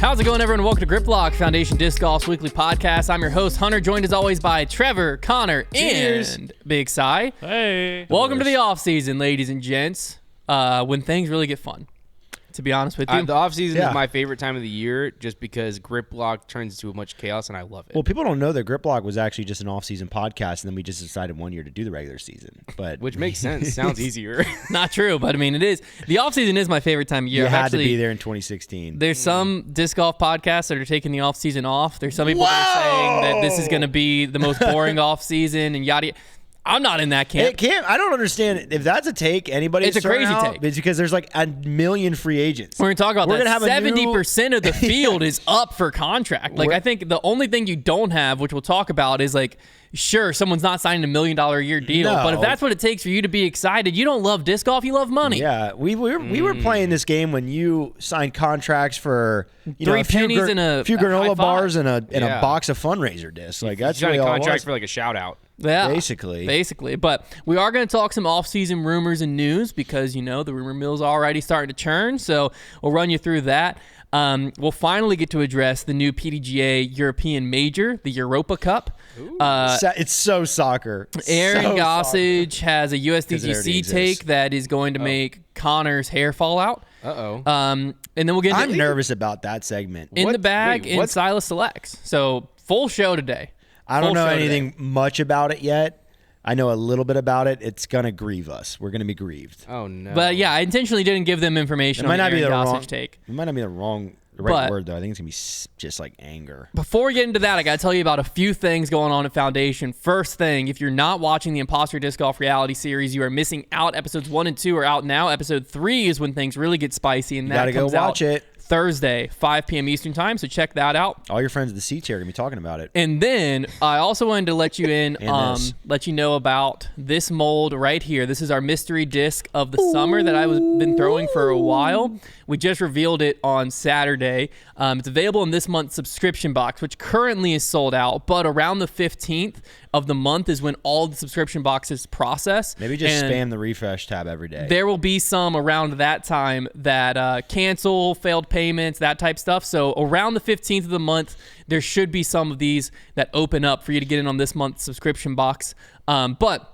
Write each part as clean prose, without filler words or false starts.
How's it going, everyone? Welcome to Grip Lock, Foundation Disc Golf's weekly podcast. I'm your host, Hunter, joined as always by Trevor, Konner, and Big Cy. Hey. Welcome to the offseason, ladies and gents, when things really get fun, to be honest with you. The offseason is my favorite time of the year just because Grip Lock turns into much chaos, and I love it. Well, people don't know that Grip Lock was actually just an off-season podcast, and then we just decided one year to do the regular season. But Which makes sense. Sounds easier. Not true, but I mean, it is. The offseason is my favorite time of year. You had to be there in 2016. There's some disc golf podcasts that are taking the offseason off. There's some people that are saying that this is going to be the most boring offseason and yada yada. I'm not in that camp. I don't understand if that's a take. It's a crazy take. It's because there's like a million free agents. We're going to talk about that. 70% of the field is up for contract. Like, I think the only thing you don't have, which we'll talk about, is like, sure, someone's not signing $1 million a year deal, but if that's what it takes for you to be excited, you don't love disc golf, you love money. Yeah, we were playing this game when you signed contracts for three pennies and a few granola bars and a Yeah. box of fundraiser discs. Like that's you really all it contract was. for like a shout out. Yeah, basically. But we are going to talk some off-season rumors and news because, the rumor mill's already starting to churn. So we'll run you through that. We'll finally get to address the new PDGA European Major, the Europa Cup. It's so soccer. Aaron So Gossage soccer. has a Because it already USDGC exists. take that is going to make Connor's hair fall out. Uh-oh. And then we'll get into I'm nervous about that segment. in the bag in Silas Selects. So full show today. I don't know anything much about it yet. I know a little bit about it. It's gonna grieve us. We're gonna be grieved. Oh no. But yeah, I intentionally didn't give them information on the Aaron Gossage take. It might not be the right word though. I think it's gonna be just like anger. Before we get into that, I got to tell you about a few things going on at Foundation. First thing, if you're not watching the Imposter Disc Golf reality series, you are missing out. Episodes 1 and 2 are out now. Episode 3 is when things really get spicy, and that comes out watch it Thursday, 5 p.m. Eastern time. So check that out. All your friends at the C tier are gonna be talking about it. And then I also wanted to let you in, let you know about this mold right here. This is our mystery disc of the summer that I've been throwing for a while. We just revealed it on Saturday. It's available in this month's subscription box, which currently is sold out, but around the 15th of the month is when all the subscription boxes process. Maybe just spam the refresh tab every day. There will be some around that time that cancel, failed payments, that type stuff. So around the 15th of the month, there should be some of these that open up for you to get in on this month's subscription box. But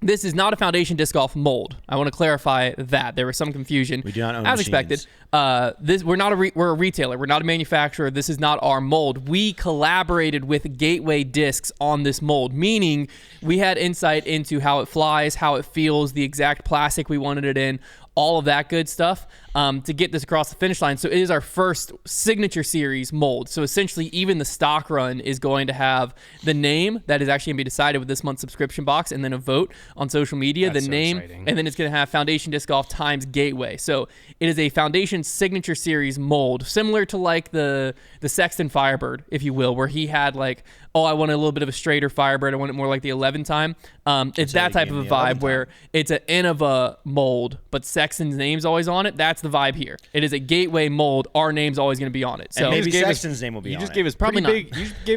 this is not a Foundation Disc Golf mold. I want to clarify that. There was some confusion. We do not own as machines. expected. We're a retailer. We're not a manufacturer. This is not our mold. We collaborated with Gateway Discs on this mold, meaning we had insight into how it flies, how it feels, the exact plastic we wanted it in, all of that good stuff to get this across the finish line. So it is our first signature series mold. So essentially, even the stock run is going to have the name that is actually going to be decided with this month's subscription box, and then a vote on social media, That's the name, exciting. and then it's going to have Foundation Disc Golf times Gateway. So it is a Foundation signature series mold, similar to like the Sexton Firebird, if you will, where he had like, I want a little bit of a straighter Firebird. I want it more like the 11 time. It's that type of a vibe where it's an Innova mold, but Sexton's name's always on it. That's the vibe here. It is a Gateway mold. Our name's always going to be on it. So and maybe Sexton's name will be on it. You just gave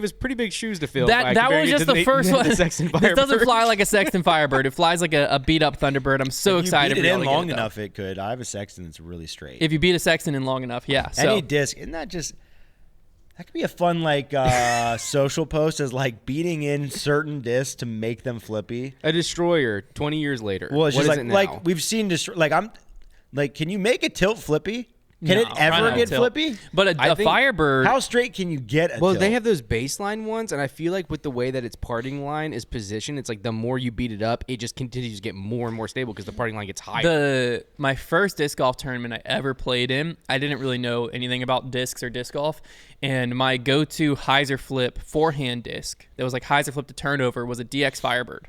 us pretty big shoes to fill. That was just the first one. This doesn't fly like a Sexton Firebird. It flies like a beat up Thunderbird. I'm so excited. If you beat for it y'all in to get long it, enough, it could. I have a Sexton that's really straight. If you beat a Sexton in long enough, yeah. So. Any disc, isn't that just... That could be a fun social post as like beating in certain discs to make them flippy. A destroyer 20 years later. Well, it's what just is it now? like we've seen can you make a tilt flippy? Can it ever get flippy? But a Firebird... How straight can you get a tilt? They have those baseline ones, and I feel like with the way that its parting line is positioned, it's like the more you beat it up, it just continues to get more and more stable because the parting line gets higher. My first disc golf tournament I ever played in, I didn't really know anything about discs or disc golf, and my go-to hyzer flip forehand disc that was like hyzer flip to turnover was a DX Firebird.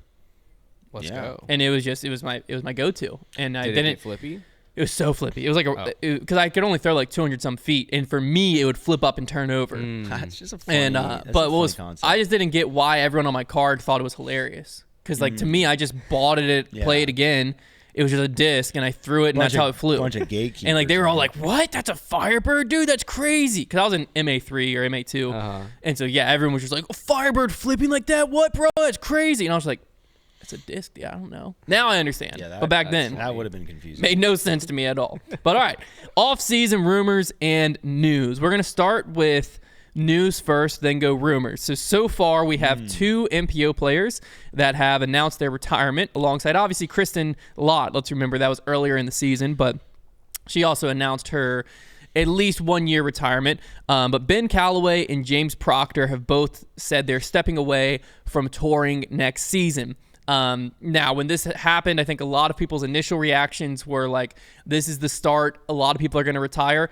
Let's go. And it was my go-to, and I Did didn't. It get flippy? It was so flippy. It was like because I could only throw like 200 some feet, and for me, it would flip up and turn over. That's just a funny. Concept. I just didn't get why everyone on my card thought it was hilarious. Because like to me, I just bought it, played again. It was just a disc, and I threw it, and that's how it flew. Bunch of gatekeepers. And like they were all like, "What? That's a Firebird, dude? That's crazy!" Because I was in MA3 or MA2, and so everyone was just like, "A Firebird flipping like that? What, bro? That's crazy!" And I was like, It's a disc. Yeah, I don't know. Now I understand. Yeah, but back then, that would have been confusing. made no sense to me at all. But all right, off-season rumors and news. We're going to start with news first, then go rumors. So far, we have 2 MPO players that have announced their retirement alongside, obviously, Kristen Lott. Let's remember that was earlier in the season, but she also announced her at least 1-year retirement. But Ben Calloway and James Proctor have both said they're stepping away from touring next season. Now, when this happened, I think a lot of people's initial reactions were like, this is the start. A lot of people are going to retire.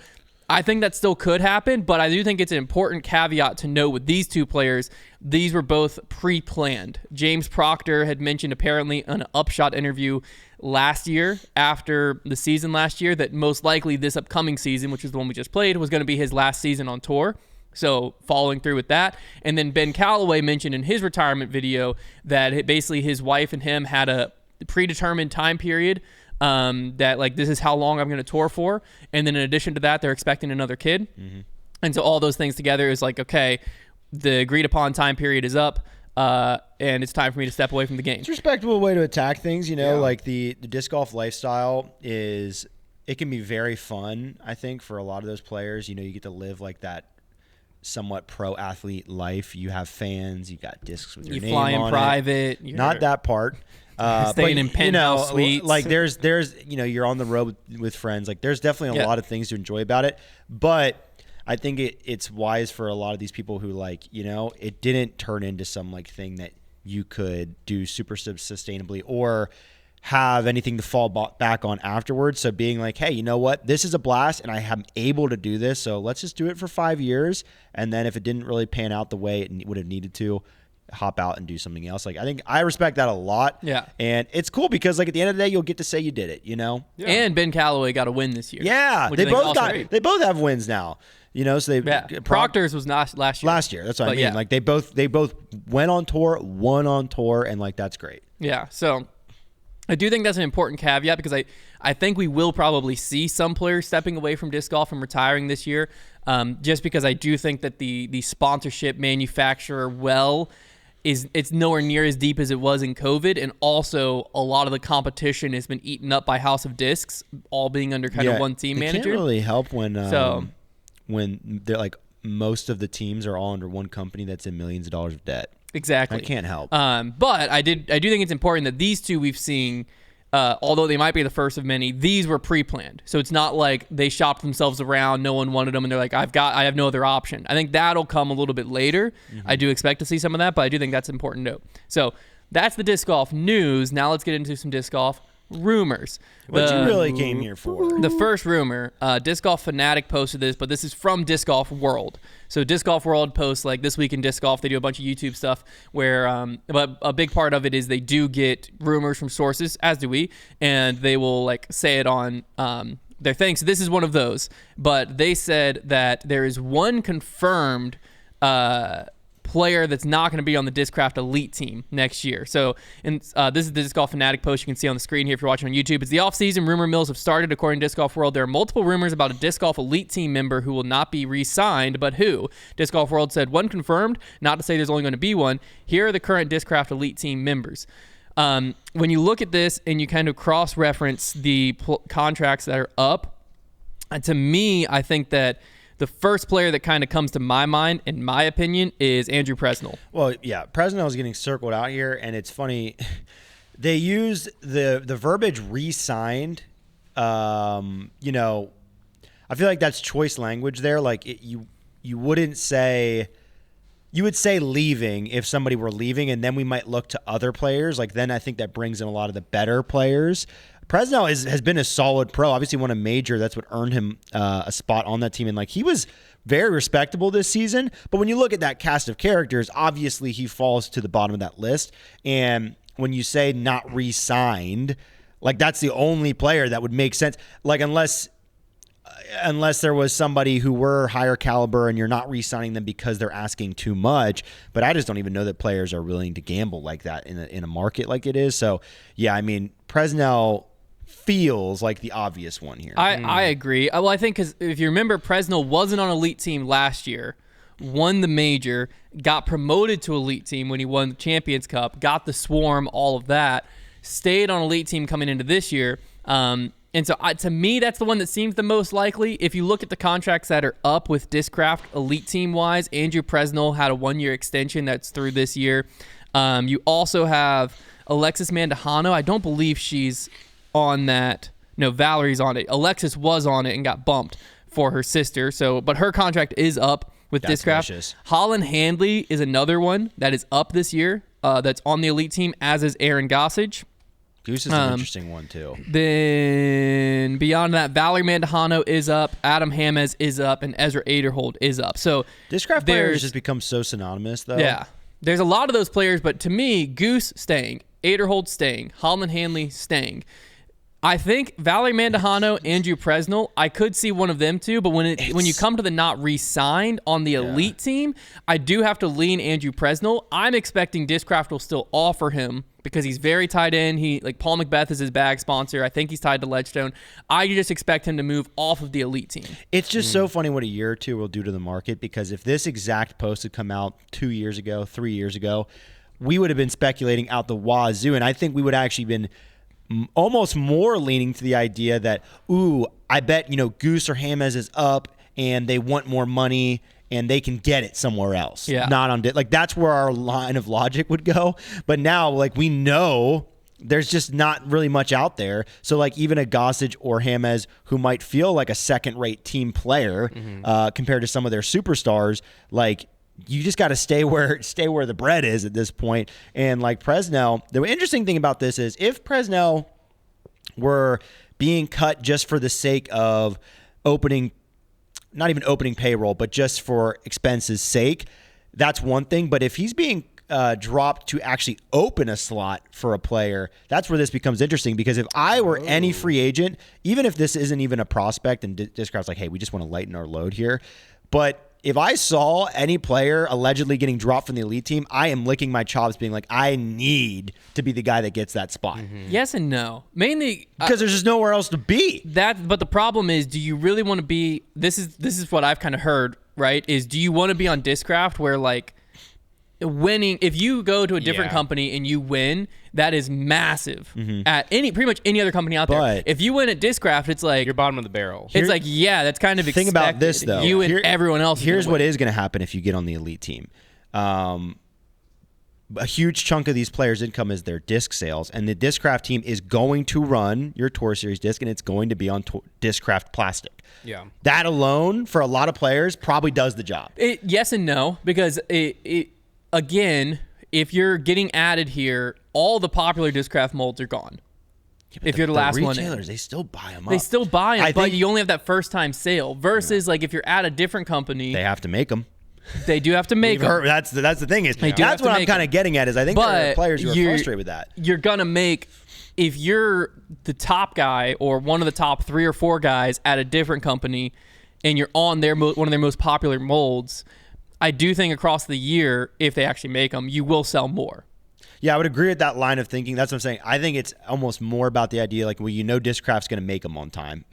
I think that still could happen, but I do think it's an important caveat to note with these 2 players. These were both pre-planned. James Proctor had mentioned apparently in an Upshot interview last year, after the season last year, that most likely this upcoming season, which is the one we just played, was going to be his last season on tour. So following through with that. And then Ben Calloway mentioned in his retirement video that basically his wife and him had a predetermined time period that like, this is how long I'm going to tour for. And then in addition to that, they're expecting another kid. Mm-hmm. And so all those things together is like, okay, the agreed upon time period is up. And it's time for me to step away from the game. It's a respectable way to attack things, like the disc golf lifestyle it can be very fun, I think, for a lot of those players. You get to live like that somewhat pro athlete life. You have fans, you got discs with your name on it. You fly in private. Not that part. Staying in penthouse suites. Like there's you're on the road with friends. Like there's definitely a lot of things to enjoy about it. But I think it's wise for a lot of these people who it didn't turn into some like thing that you could do super sustainably or have anything to fall back on afterwards. So being like, hey, you know what? This is a blast and I am able to do this. So let's just do it for 5 years. And then if it didn't really pan out the way it would have needed to, hop out and do something else. Like I think I respect that a lot. Yeah. And it's cool because like at the end of the day, you'll get to say you did it, Yeah. And Ben Calloway got a win this year. Yeah. They both have wins now. So Proctor's was not last year. Last year. That's what I mean. Yeah. Like they both went on tour, won on tour, and like that's great. Yeah. So I do think that's an important caveat because I think we will probably see some players stepping away from disc golf and retiring this year, just because I do think that the sponsorship manufacturer it's nowhere near as deep as it was in COVID, and also a lot of the competition has been eaten up by House of Discs, all being under kind of one team manager. It can't really help when they're like most of the teams are all under one company that's in millions of dollars of debt. Exactly. I can't help. But I do think it's important that these 2 we've seen, although they might be the first of many, these were pre-planned. So it's not like they shopped themselves around, no one wanted them, and they're like, I have no other option. I think that'll come a little bit later. Mm-hmm. I do expect to see some of that, but I do think that's an important note. So that's the disc golf news. Now let's get into some disc golf rumors. What you really came here for? The first rumor, Disc Golf Fanatic posted this, but this is from Disc Golf World. So Disc Golf World posts like This Week in Disc Golf. They do a bunch of YouTube stuff where, but a big part of it is they do get rumors from sources, as do we, and they will like say it on their thing. So this is one of those. But they said that there is one confirmed player that's not going to be on the Discraft Elite team next year. So, and this is the Disc Golf Fanatic post you can see on the screen here if you're watching on YouTube. It's the off-season rumor mills have started, according to Disc Golf World. There are multiple rumors about a Disc Golf Elite team member who will not be re-signed, but who? Disc Golf World said one confirmed, not to say there's only going to be one. Here are the current Discraft Elite team members. When you look at this and you kind of cross-reference the contracts that are up, to me, I think that the first player that kind of comes to my mind, in my opinion, is Andrew Presnell. Well, yeah, Presnell is getting circled out here, and it's funny. They use the verbiage re-signed. I feel like that's choice language there. Like you wouldn't say – you would say leaving if somebody were leaving, and then we might look to other players. Like then I think that brings in a lot of the better players. Presnell has been a solid pro. Obviously won a major. That's what earned him a spot on that team. And like he was very respectable this season. But when you look at that cast of characters, obviously he falls to the bottom of that list. And when you say not re-signed, like that's the only player that would make sense. Like unless there was somebody who were higher caliber and you're not re-signing them because they're asking too much. But I just don't even know that players are willing to gamble like that in a market like it is. So yeah, I mean Presnell feels like the obvious one here. I agree. Well, I think because if you remember, Presnell wasn't on Elite team last year, won the major, got promoted to elite team when he won the Champions Cup, got the swarm, all of that, stayed on elite team coming into this year. And so to me, that's the one that seems the most likely. If you look at the contracts that are up with Discraft elite team wise, Andrew Presnell had a 1-year extension that's through this year. You also have Alexis Mandujano. I don't believe she's on that. No, Valerie's on it. Alexis was on it and got bumped for her sister. But her contract is up with Discraft. Holland Handley is another one that is up this year. That's on the elite team, as is Aaron Gossage. Goose is an interesting one too. Then beyond that, Valerie Mandujano is up, Adam James is up, and Ezra Aderhold is up. So Discraft players just become so synonymous, though. Yeah, there's a lot of those players, but to me, Goose staying, Aderhold staying, Holland Handley staying. I think Valerie Mandujano, Andrew Presnell, I could see one of them too, but when you come to the not re-signed on the elite team, I do have to lean Andrew Presnell. I'm expecting Discraft will still offer him because he's very tied in. Paul Macbeth is his bag sponsor. I think he's tied to Ledgestone. I just expect him to move off of the elite team. It's just so funny what a year or two will do to the market, because if this exact post had come out 2 years ago, 3 years ago, we would have been speculating out the wazoo, and I think we would have actually been almost more leaning to the idea that, I bet, Goose or James is up and they want more money and they can get it somewhere else. Yeah. Not on that's where our line of logic would go. But now, we know there's just not really much out there. So, even a Gossage or James who might feel like a second-rate team player compared to some of their superstars, you just got to stay where the bread is at this point. And Presnell, the interesting thing about this is if Presnell were being cut just for the sake of not even opening payroll, but just for expenses sake, that's one thing. But if he's being dropped to actually open a slot for a player, that's where this becomes interesting. Because if I were any free agent, even if this isn't even a prospect and Discraft's hey, we just want to lighten our load here, but if I saw any player allegedly getting dropped from the elite team, I am licking my chops being I need to be the guy that gets that spot. Mm-hmm. Yes and no. Mainly because there's just nowhere else to be. But the problem is, do you really want to be, this is what I've kind of heard, right? Is do you want to be on Discraft where winning, if you go to a different company and you win, that is massive at pretty much any other company out there. If you win at Discraft, it's you're bottom of the barrel. It's that's kind of expected. Think about this though. You and everyone else. Here's what is going to happen if you get on the elite team. A huge chunk of these players' income is their disc sales, and the Discraft team is going to run your Tour Series disc, and it's going to be on Discraft plastic. Yeah, that alone for a lot of players probably does the job. Yes and no, because again, if you're getting added here, all the popular Discraft molds are gone. Yeah, if you're the last one in. Retailers, they still buy them up. They still buy them, but you only have that first-time sale. Versus, if you're at a different company, they have to make them. They do have to make them. That's the thing is that's what I'm kind of getting at. Is I think there are players who are frustrated with that. You're gonna make, if you're the top guy or one of the top 3 or 4 guys at a different company, and you're on one of their most popular molds, I do think across the year, if they actually make them, you will sell more. Yeah, I would agree with that line of thinking. That's what I'm saying. I think it's almost more about the idea, Discraft's going to make them on time.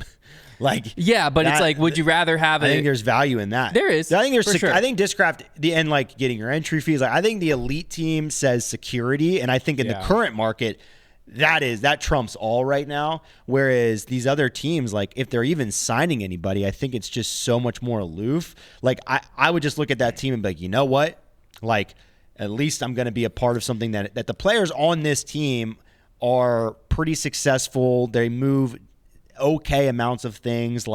Yeah, but it's would you rather have I think there's value in that. There is. I think there's. Sure. I think Discraft, getting your entry fees. I think the elite team says security, and I think in the current market, that trumps all right now. Whereas these other teams, if they're even signing anybody, I think it's just so much more aloof. I would just look at that team and be you know what? At least I'm going to be a part of something that the players on this team are pretty successful. They move okay amounts of things.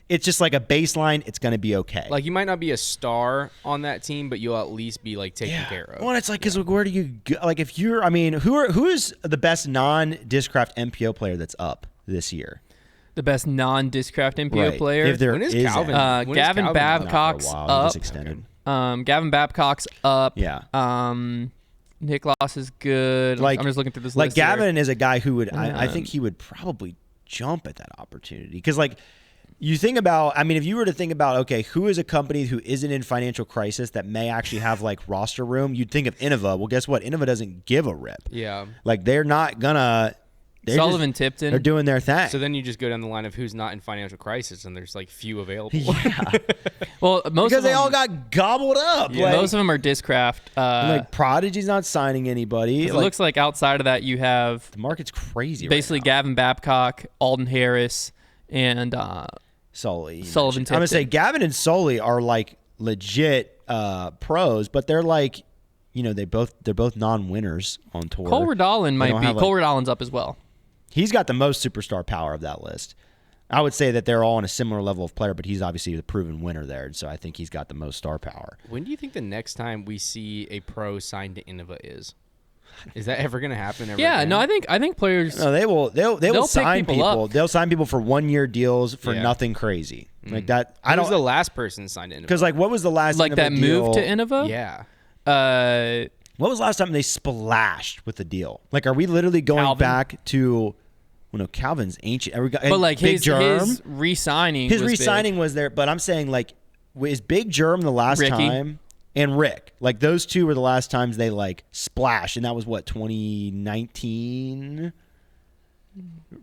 It's just a baseline. It's going to be okay. You might not be a star on that team, but you'll at least be taken care of. Well, it's because where do you go? If you're, who is the best non-Discraft MPO player that's up this year? The best non-Discraft MPO player. If there when is is Calvin? Gavin Babcock's up. Extended. Gavin Babcock's up. Yeah. Niklas is good. I'm just looking through this list. Gavin is a guy who would, I think he would probably jump at that opportunity because you think about, if you were to think about, okay, who is a company who isn't in financial crisis that may actually have roster room? You'd think of Innova. Well, guess what? Innova doesn't give a rip. Yeah. They're not gonna Sullivan, Tipton. They're doing their thing. So then you just go down the line of who's not in financial crisis, and there's like few available. Yeah. Well, most because of them, they all got gobbled up. Yeah. most of them are Discraft. Like Prodigy's not signing anybody. It looks like outside of that you have the market's crazy. basically right now. Gavin Babcock, Alden Harris, and Sully. Sullivan I'm gonna say Tipton. Gavin and Sully are like legit pros, but they're like, they're both non-winners on tour. Cole Redallen might be. Cole Redallen's up as well. He's got the most superstar power of that list. I would say that they're all on a similar level of player, but he's obviously the proven winner there, and so I think he's got the most star power. When do you think the next time we see a pro signed to Innova is? Is that ever going to happen? Ever Yeah, again? no, I think players. No, they will pick sign people up. people. They'll sign people for 1-year deals for Yeah. nothing crazy like that. I Who was don't the last person signed to Innova? because like what was the last Like Innova that move deal? to Innova. Yeah. What was the last time they splashed with the deal? Like, are we literally going Calvin. back to? Well, no, Calvin's ancient. But like Big his Germ, re-signing. his was re-signing big. was there. But I'm saying like, is Big Germ the last Ricky. time? And Rick, like those two were the last times they like splashed, and that was what 2019.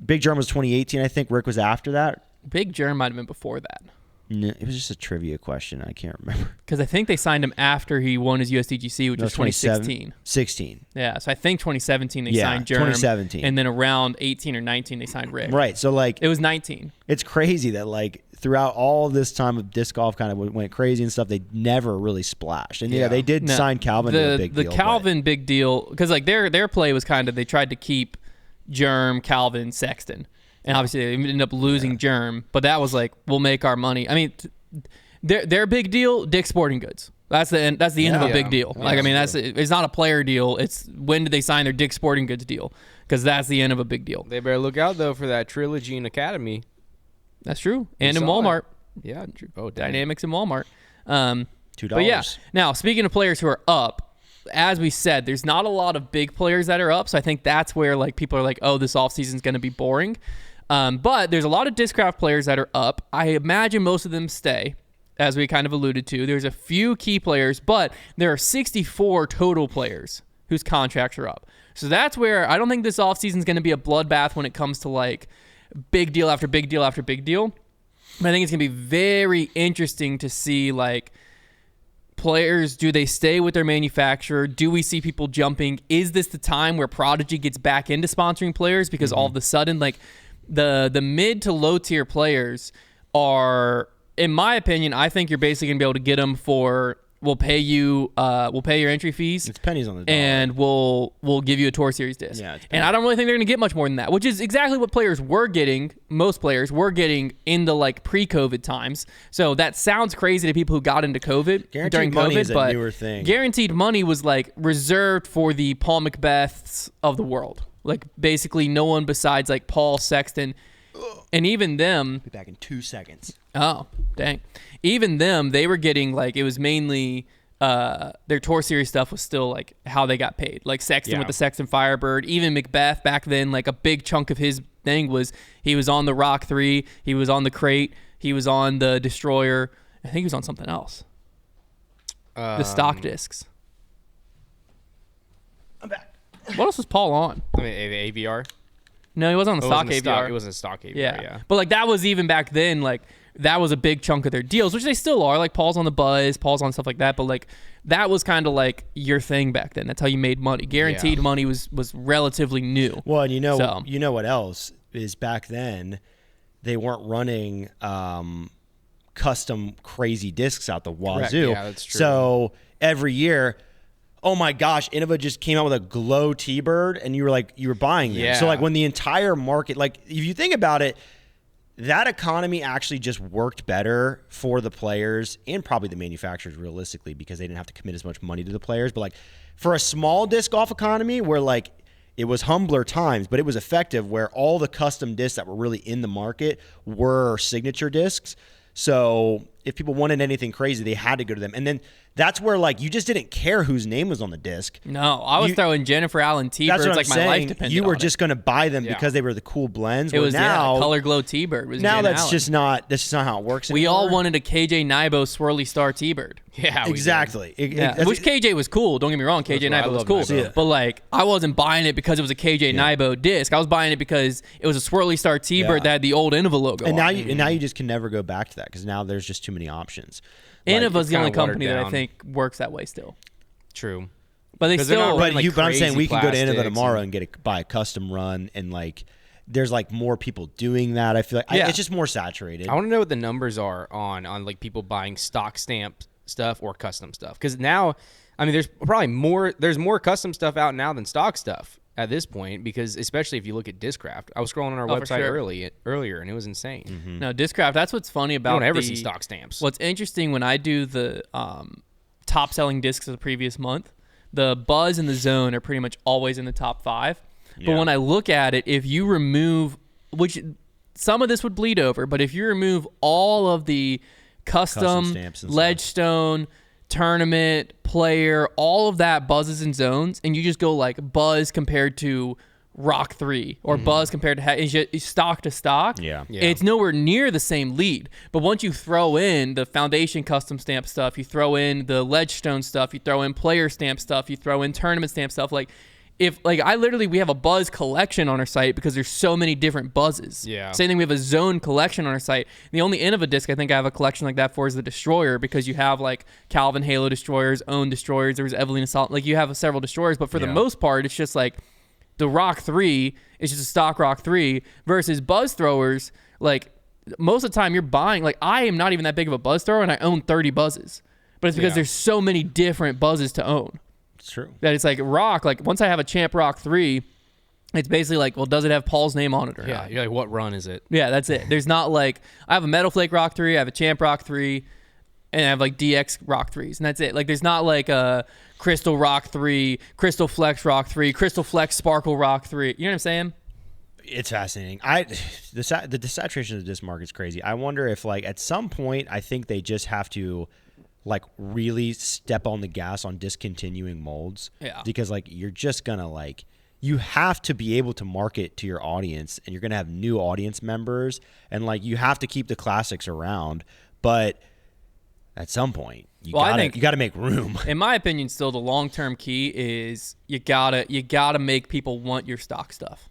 Big Germ was 2018, I think. Rick was after that. Big Germ might have been before that. No, it was just a trivia question. I can't remember. Because I think they signed him after he won his USDGC, which No, was 2016. 16. Yeah, so I think 2017 they Yeah, signed Germ. 2017. And then around 18 or 19 they signed Rick. Right. So like, It was 19. it's crazy that like throughout all this time of disc golf kind of went crazy and stuff, they never really splashed. And yeah, they did No, sign Calvin to a big deal. The Calvin big deal, because like their play was kind of, they tried to keep Germ, Calvin, Sexton. And obviously they ended up losing Germ, but that was like, we'll make our money. I mean, their big deal, Dick's Sporting Goods. That's the end of a big deal. Like, I mean, it's not a player deal. It's when did they sign their Dick's Sporting Goods deal? Because that's the end of a big deal. They better look out, though, for that trilogy in Academy. That's true. And in saw Walmart. Yeah, true. Oh, dang. Dynamics in Walmart. $2. $2. But yeah, now speaking of players who are up, as we said, there's not a lot of big players that are up. So I think that's where like people are like, oh, this offseason is going to be boring. But there's a lot of Discraft players that are up. I imagine most of them stay, as we kind of alluded to. There's a few key players, but there are 64 total players whose contracts are up. So that's where I don't think this offseason is going to be a bloodbath when it comes to like big deal after big deal after big deal. But I think it's going to be very interesting to see like players, do they stay with their manufacturer? Do we see people jumping? Is this the time where Prodigy gets back into sponsoring players? Because all of a sudden, like the mid to low tier players are, in my opinion, I think you're basically going to be able to get them for, we'll pay your entry fees. It's pennies on the dollar. And we'll give you a Tour Series disc. Yeah, it's and I don't really think they're going to get much more than that, which is exactly what players were getting, most players were getting in the like pre-COVID times. So that sounds crazy to people who got into COVID Guaranteed during money COVID, is a but newer thing. guaranteed money was like reserved for the Paul Macbeths of the world. Like basically no one besides like Paul, Sexton, and even them. Be back in 2 seconds. Oh, dang. Even them, they were getting like, it was mainly their Tour Series stuff was still like how they got paid. Like Sexton with the Sexton Firebird, even Macbeth back then, like a big chunk of his thing was he was on the Rock 3, he was on the Crate, he was on the Destroyer. I think he was on something else. The stock discs. I'm back. What else was Paul on? I mean, AVR. No, he wasn't on the stock AVR. It wasn't stock AVR. Yeah. Yeah. But like that was even back then, like that was a big chunk of their deals, which they still are. Like Paul's on the Buzz, Paul's on stuff like that. But like that was kind of like your thing back then. That's how you made money. Guaranteed money was relatively new. Well, and you know what else is back then? They weren't running custom crazy discs out the wazoo. Yeah, that's true. So every year, oh my gosh, Innova just came out with a glow T-Bird, and you were buying them. Yeah. So like when the entire market, like if you think about it, that economy actually just worked better for the players and probably the manufacturers realistically because they didn't have to commit as much money to the players. But like for a small disc golf economy where like it was humbler times, but it was effective where all the custom discs that were really in the market were signature discs. So if people wanted anything crazy, they had to go to them. And then that's where like you just didn't care whose name was on the disc. No, I was throwing Jennifer Allen T-birds like my life depended on it. You were just going to buy them because they were the cool blends. It was now Color Glow T-bird. Was now Jen that's Allen. just not how it works. We anymore. all wanted a KJ Nybo Swirly Star T-bird. Yeah, exactly. Which KJ was cool. Don't get me wrong, KJ Nybo was cool. Nybo. But like, I wasn't buying it because it was a KJ Nybo disc. I was buying it because it was a Swirly Star T-bird that had the old Innova logo. And on. now you just can never go back to that because now there's just too many options. Innova's the only kinda watered company that I down. think works that way still. True. But they 'Cause they're not still. running, But I'm saying crazy we can go to Innova plastics tomorrow and buy a custom run, and like there's like more people doing that. I feel like it's just more saturated. I want to know what the numbers are on like people buying stock stamp stuff or custom stuff. Because now, I mean, there's probably more custom stuff out now than stock stuff at this point. Because especially if you look at Discraft, I was scrolling on our website earlier, and it was insane. Mm-hmm. No, Discraft. That's what's funny about. You don't ever see stock stamps. What's interesting when I do the top selling discs of the previous month, the Buzz and the Zone are pretty much always in the top 5. But when I look at it, if you remove, which some of this would bleed over, but if you remove all of the custom stamps and Ledgestone, tournament, player, all of that Buzzes and Zones, and you just go like Buzz compared to Rock 3 or Buzz compared to it's just stock to stock, it's nowhere near the same lead. But once you throw in the foundation custom stamp stuff, you throw in the Ledgestone stuff, you throw in player stamp stuff, you throw in tournament stamp stuff, like we have a Buzz collection on our site because there's so many different Buzzes. Yeah. Same thing, we have a Zone collection on our site. The only Innova disc I think I have a collection like that for is the Destroyer, because you have like Calvin Halo Destroyers, Own Destroyers, there was Evelyn Assault, like you have several Destroyers, but for the most part, it's just like the Rock 3 is just a stock Rock 3 versus Buzz throwers. Like most of the time you're buying, like I am not even that big of a Buzz thrower and I own 30 Buzzes, but it's because there's so many different Buzzes to own. It's true. That it's like Rock, like once I have a Champ Rock 3, it's basically like, well, does it have Paul's name on it or not? You're like, what run is it? Yeah, that's it. There's not like, I have a Metal Flake Rock 3, I have a Champ Rock 3, and I have like DX Rock 3s, and that's it. Like there's not like a Crystal Rock 3, Crystal Flex Rock 3, Crystal Flex Sparkle Rock 3. You know what I'm saying? It's fascinating. The saturation of the disc market is crazy. I wonder if like at some point I think they just have to like really step on the gas on discontinuing molds. Yeah. Because like you're just gonna like you have to be able to market to your audience, and you're gonna have new audience members, and like you have to keep the classics around, but at some point you gotta make room. In my opinion, still the long-term key is you gotta make people want your stock stuff.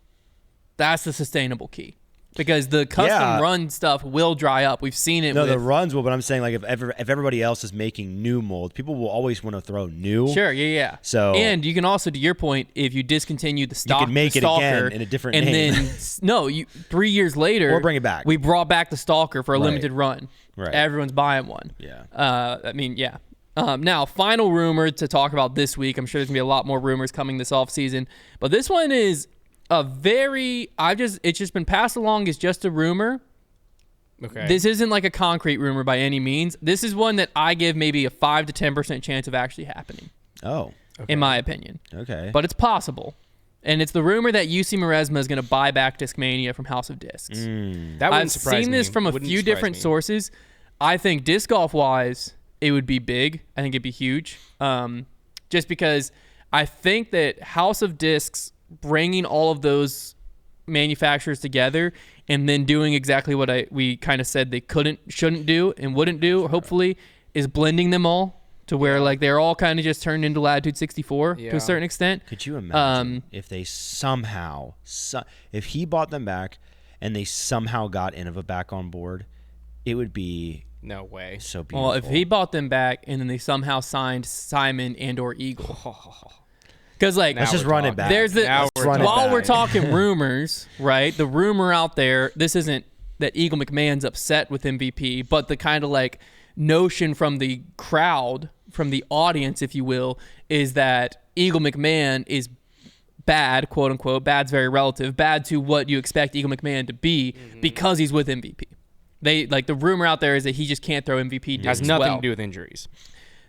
That's the sustainable key. Because the custom run stuff will dry up. We've seen it. No, the runs will, but I'm saying like if everybody else is making new molds, people will always want to throw new. Sure, yeah. So and you can also, to your point, if you discontinue the stock, you can make the it Stalker, again in a different and name. then 3 years later, or bring it back. We brought back the Stalker for a limited run. Right. Everyone's buying one. Yeah. Now, final rumor to talk about this week. I'm sure there's gonna be a lot more rumors coming this offseason, but this one is it's just been passed along as just a rumor. Okay. This isn't like a concrete rumor by any means. This is one that I give maybe a 5 to 10% chance of actually happening. Oh. In my opinion. Okay. But it's possible. And it's the rumor that UC Maresma is going to buy back Discmania from House of Discs. That wouldn't surprise me. I've seen this from a few different sources. I think disc golf wise, it would be big. I think it'd be huge. Just because I think that House of Discs bringing all of those manufacturers together and then doing exactly what we kind of said they shouldn't do and wouldn't do, hopefully, is blending them all to where like they're all kind of just turned into Latitude 64 to a certain extent. Could you imagine if they somehow, if he bought them back and they somehow got Innova back on board, it would be no way so beautiful. Well, if he bought them back and then they somehow signed Simon and or Eagle. Because like, let's just run it back. There's while we're talking rumors, right? The rumor out there, this isn't that Eagle McMahon's upset with MVP, but the kind of like notion from the crowd, from the audience, if you will, is that Eagle McMahon is bad, quote unquote. Bad's very relative. Bad to what you expect Eagle McMahon to be because he's with MVP. They like the rumor out there is that he just can't throw MVP. Has nothing to do with injuries.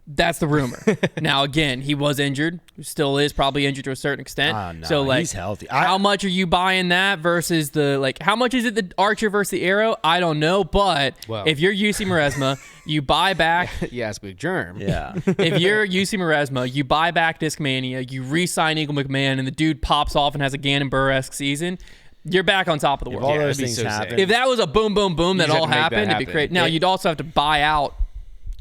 That's the rumor. Now, again, he was injured, still is probably injured to a certain extent. No, so, like, he's healthy. How much are you buying that versus how much is it the Archer versus the Arrow? I don't know, but if you're UC Maresma, you buy back. Yes, big germ. Yeah. If you're UC Maresma, you buy back Discmania, you re-sign Eagle McMahon, and the dude pops off and has a Gannon Burr-esque season. You're back on top of the If world. all those that'd be things so happen. sick. If that was a boom, boom, boom that just all have to make that happened, it'd be happen. great. Now, you'd also have to buy out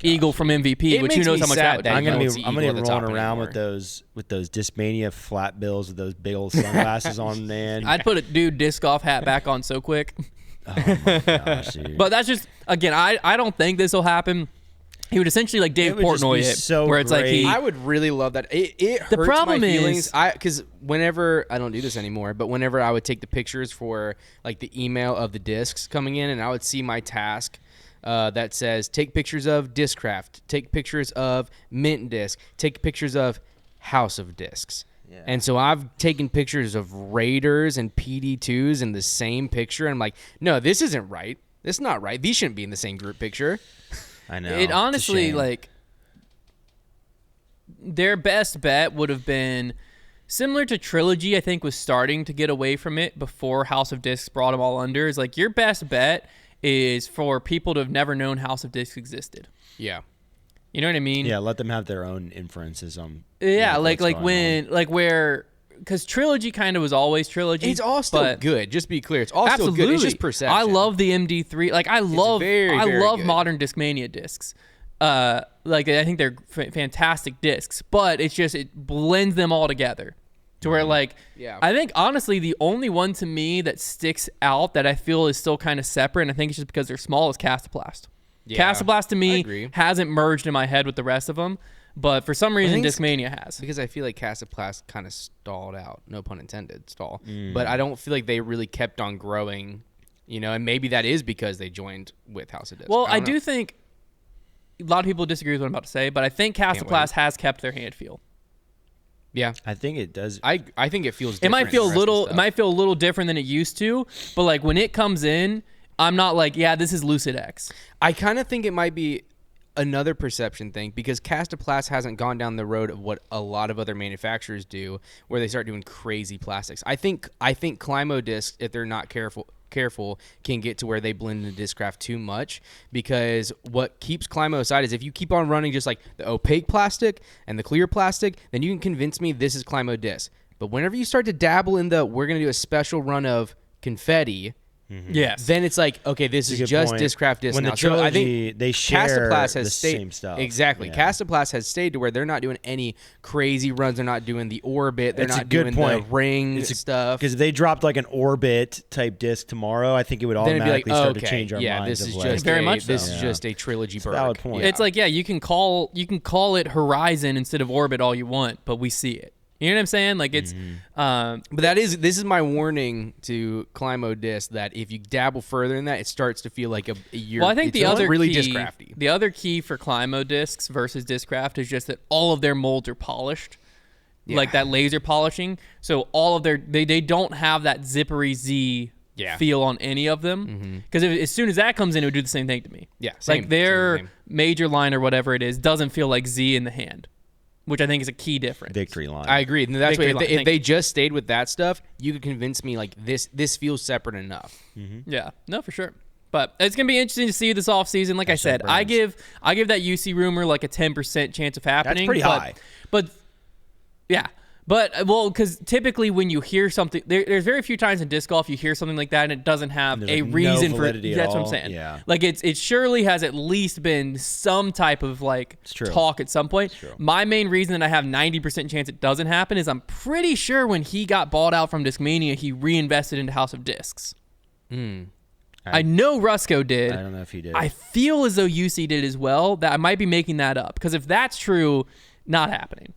Eagle from MVP, It which who makes knows me how much sad that would that be. I'm gonna don't be see I'm Eagle gonna at be the rolling top around anymore. with those Discmania flat bills with those big old sunglasses on, man. I'd put a dude disc golf hat back on so quick. Oh my gosh, dude. But that's just, again, I don't think this will happen. He would essentially like Dave It would just Portnoy be it, so where it's like great. I would really love that. It hurts The problem my is- feelings. Because whenever I don't do this anymore, but whenever I would take the pictures for like the email of the discs coming in, and I would see my task that says take pictures of Discraft, take pictures of Mint Disc, take pictures of House of Discs. Yeah. And so I've taken pictures of Raiders and PD2s in the same picture. And I'm like, no, this isn't right. This is not right. These shouldn't be in the same group picture. I know. it It's a honestly, shame. like, their best bet would have been similar to Trilogy, I think, was starting to get away from it before House of Discs brought them all under. Is like, your best bet is for people to have never known House of Discs existed. Yeah. You know what I mean? Yeah, let them have their own inferences on. Yeah, what's like going when, on. like where, because Trilogy kind of was always Trilogy. It's all still but good. Just be clear. It's all absolutely. still good. It's just perception. I love the MD3. Like I love very, very good. modern Discmania discs. Like I think they're fantastic discs, but it's just it blends them all together to where like Yeah. I think honestly the only one to me that sticks out that I feel is still kind of separate, and I think it's just because they're small, is Castaplast. Yeah, Castaplast to I me agree. hasn't merged in my head with the rest of them, but for some reason think it's- Discmania has. Because I feel like Castaplast kind of stalled out. No pun intended, stall. Mm. But I don't feel like they really kept on growing, and maybe that is because they joined with House of Discs. Well, I don't do know. think a lot of people disagree with what I'm about to say, but I think wait. Castaplast has kept their hand feel. Yeah. I think it does. I think it feels It different might feel a than the rest of little the it stuff. might feel a little different than it used to, but like when it comes in, I'm not like, yeah, this is Lucid X. I kind of think it might be another perception thing because Castaplast hasn't gone down the road of what a lot of other manufacturers do, where they start doing crazy plastics. I think Climo discs, if they're not careful, can get to where they blend into Discraft too much, because what keeps Climo aside is if you keep on running just like the opaque plastic and the clear plastic, then you can convince me this is Climo disc. But whenever you start to dabble in we're going to do a special run of confetti, Yes. then it's like, okay, this That's a is good just point. Discraft disc When now. the So I Trilogy, think they share Castaplast has the stayed, same stuff. Exactly. Yeah. Castaplast has stayed to where they're not doing any crazy runs. They're not doing the orbit. They're It's a not good doing point. the ring stuff. Because if they dropped like an orbit type disc tomorrow, I think it would Then it'd be like, automatically start okay, to change our yeah, minds. this of is like, just Very a, much this so. is Yeah. just a trilogy It's a valid Berg. point. Yeah. It's like, yeah, you can call it Horizon instead of Orbit all you want, but we see it. You know what I'm saying? Like it's But this is my warning to Climo disc that if you dabble further in that, it starts to feel like well, I think the other really key, Discrafty. the other key for Climo discs versus Discraft is just that all of their molds are polished, like that laser polishing. So all of they don't have that zippery Z feel on any of them. Because as soon as that comes in, it would do the same thing to me. Yeah, same, like their same. major line or whatever it is doesn't feel like Z in the hand, which I think is a key difference. victory line. I agree. And that's why Victory line, if thank they you. just stayed with that stuff, you could convince me like this feels separate enough. Yeah, no, for sure. But it's gonna be interesting to see this offseason. Like I said, burns. I give that UC rumor like a 10% chance of happening. pretty but, high. But yeah. But, well, because typically when you hear something, there's very few times in disc golf you hear something like that and it doesn't have There's, a like, no reason for it. validity at That's what I'm all. saying. Yeah. Like it surely has at least been some type of like true. talk at some point. true. My main reason that I have 90% chance it doesn't happen is I'm pretty sure when he got bought out from Discmania, he reinvested into House of Discs. I know Rusco did. I don't know if he did. I feel as though UC did as well. That I might be making that up, because if that's true, not happening.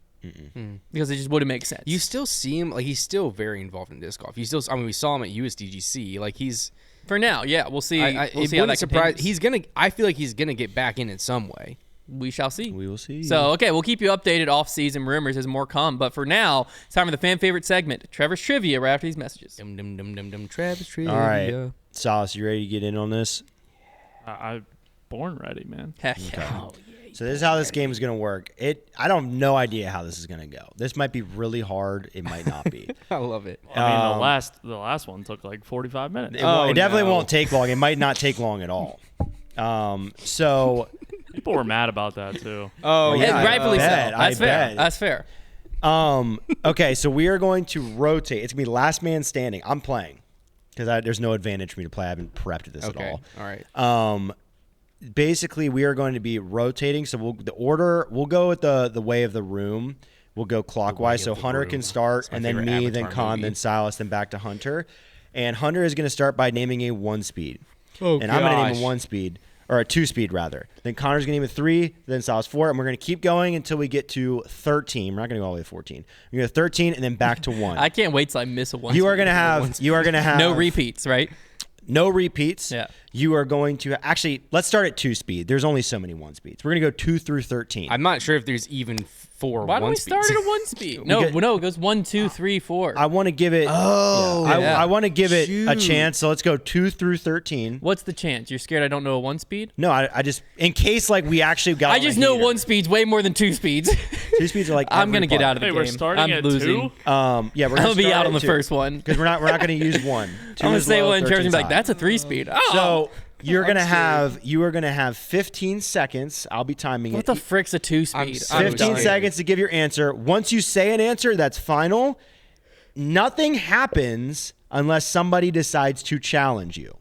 Because it just wouldn't make sense. You still see him like he's still very involved in disc golf. We saw him at USDGC. Like he's For now, yeah, we'll see. I We'll it see how wouldn't that surprise. continues. I feel like he's gonna get back in some way. We shall see. we will see. So, okay, we'll keep you updated off-season rumors as more come. But for now, it's time for the fan favorite segment, Trevor's Trivia, right after these messages. Dum dum dum dum dum. Travis trivia. all right, Silas, you ready to get in on this? I'm born ready, man. Heck yeah. So this is how this game is going to work. I don't have no idea how this is going to go. This might be really hard. It might not be. I love it. I mean, the last one took like 45 minutes. It definitely won't take long. It might not take long at all. So People were mad about that too. Oh, And yeah, rightfully so. bet. That's I fair. bet. That's fair. Okay, so we are going to rotate. It's going to be last man standing. I'm playing because there's no advantage for me to play. I haven't prepped this at all. All right. Basically, we are going to be rotating. So we'll go with the way of the room. We'll go clockwise. So Hunter can start, and then favorite me, then Avatar Con, movie. then Silas, then back to Hunter. And Hunter is going to start by naming a 1-speed. Oh, and I'm going to name gosh. a 1-speed. Or a 2-speed, rather. Then Connor's going to name a 3, then Silas 4, and we're going to keep going until we get to 13. We're not going to go all the way to 14. We're going to 13 and then back to 1. I can't wait till I miss a one. You are going to have no repeats, right? No repeats. Yeah. You are going to actually let's start at 2-speed. There's only so many 1-speeds. We're going to go 2 through 13. I'm not sure if there's even 4 Why don't we one-speeds. start at a 1-speed? No, it goes 1, 2, 3, 4. I want to give it yeah. I want to give it a Shoot. chance. So let's go 2 through 13. What's the chance? You're scared I don't know a 1-speed? No, I just in case like we actually got I just know 1-speed's way more than 2-speeds. 2-speeds are like I'm gonna get every out of the Hey, game. we're starting I'm at losing. 2? part. Yeah, we're I'm gonna gonna be start out at on the 2. first one. because we're not going to use 1. 2 I'm gonna is say low, one. Trevor's 13's gonna be like, high. "That's a 3-speed." Oh, So you are gonna have 15 seconds. I'll be timing what it. the frick's a 2-speed? so I'm 15 done. seconds to give your answer. Once you say an answer, that's final. Nothing happens unless somebody decides to challenge you.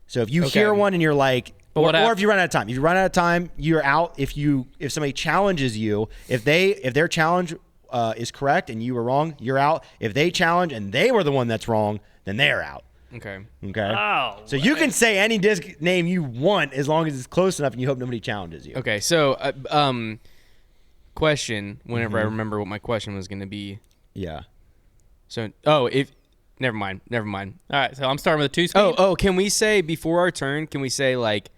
So if you hear one and you're like, what or if you run out of time. If you run out of time, you're out. If somebody challenges you, if their challenge is correct and you were wrong, you're out. If they challenge and they were the one that's wrong, then they're out. Okay. Okay. Oh, So you can say any disc name you want as long as it's close enough and you hope nobody challenges you. Okay. So, question. Whenever I remember what my question was going to be. Yeah. So, never mind. All right, so I'm starting with a 2-speed. Oh, can we say before our turn? Can we say like,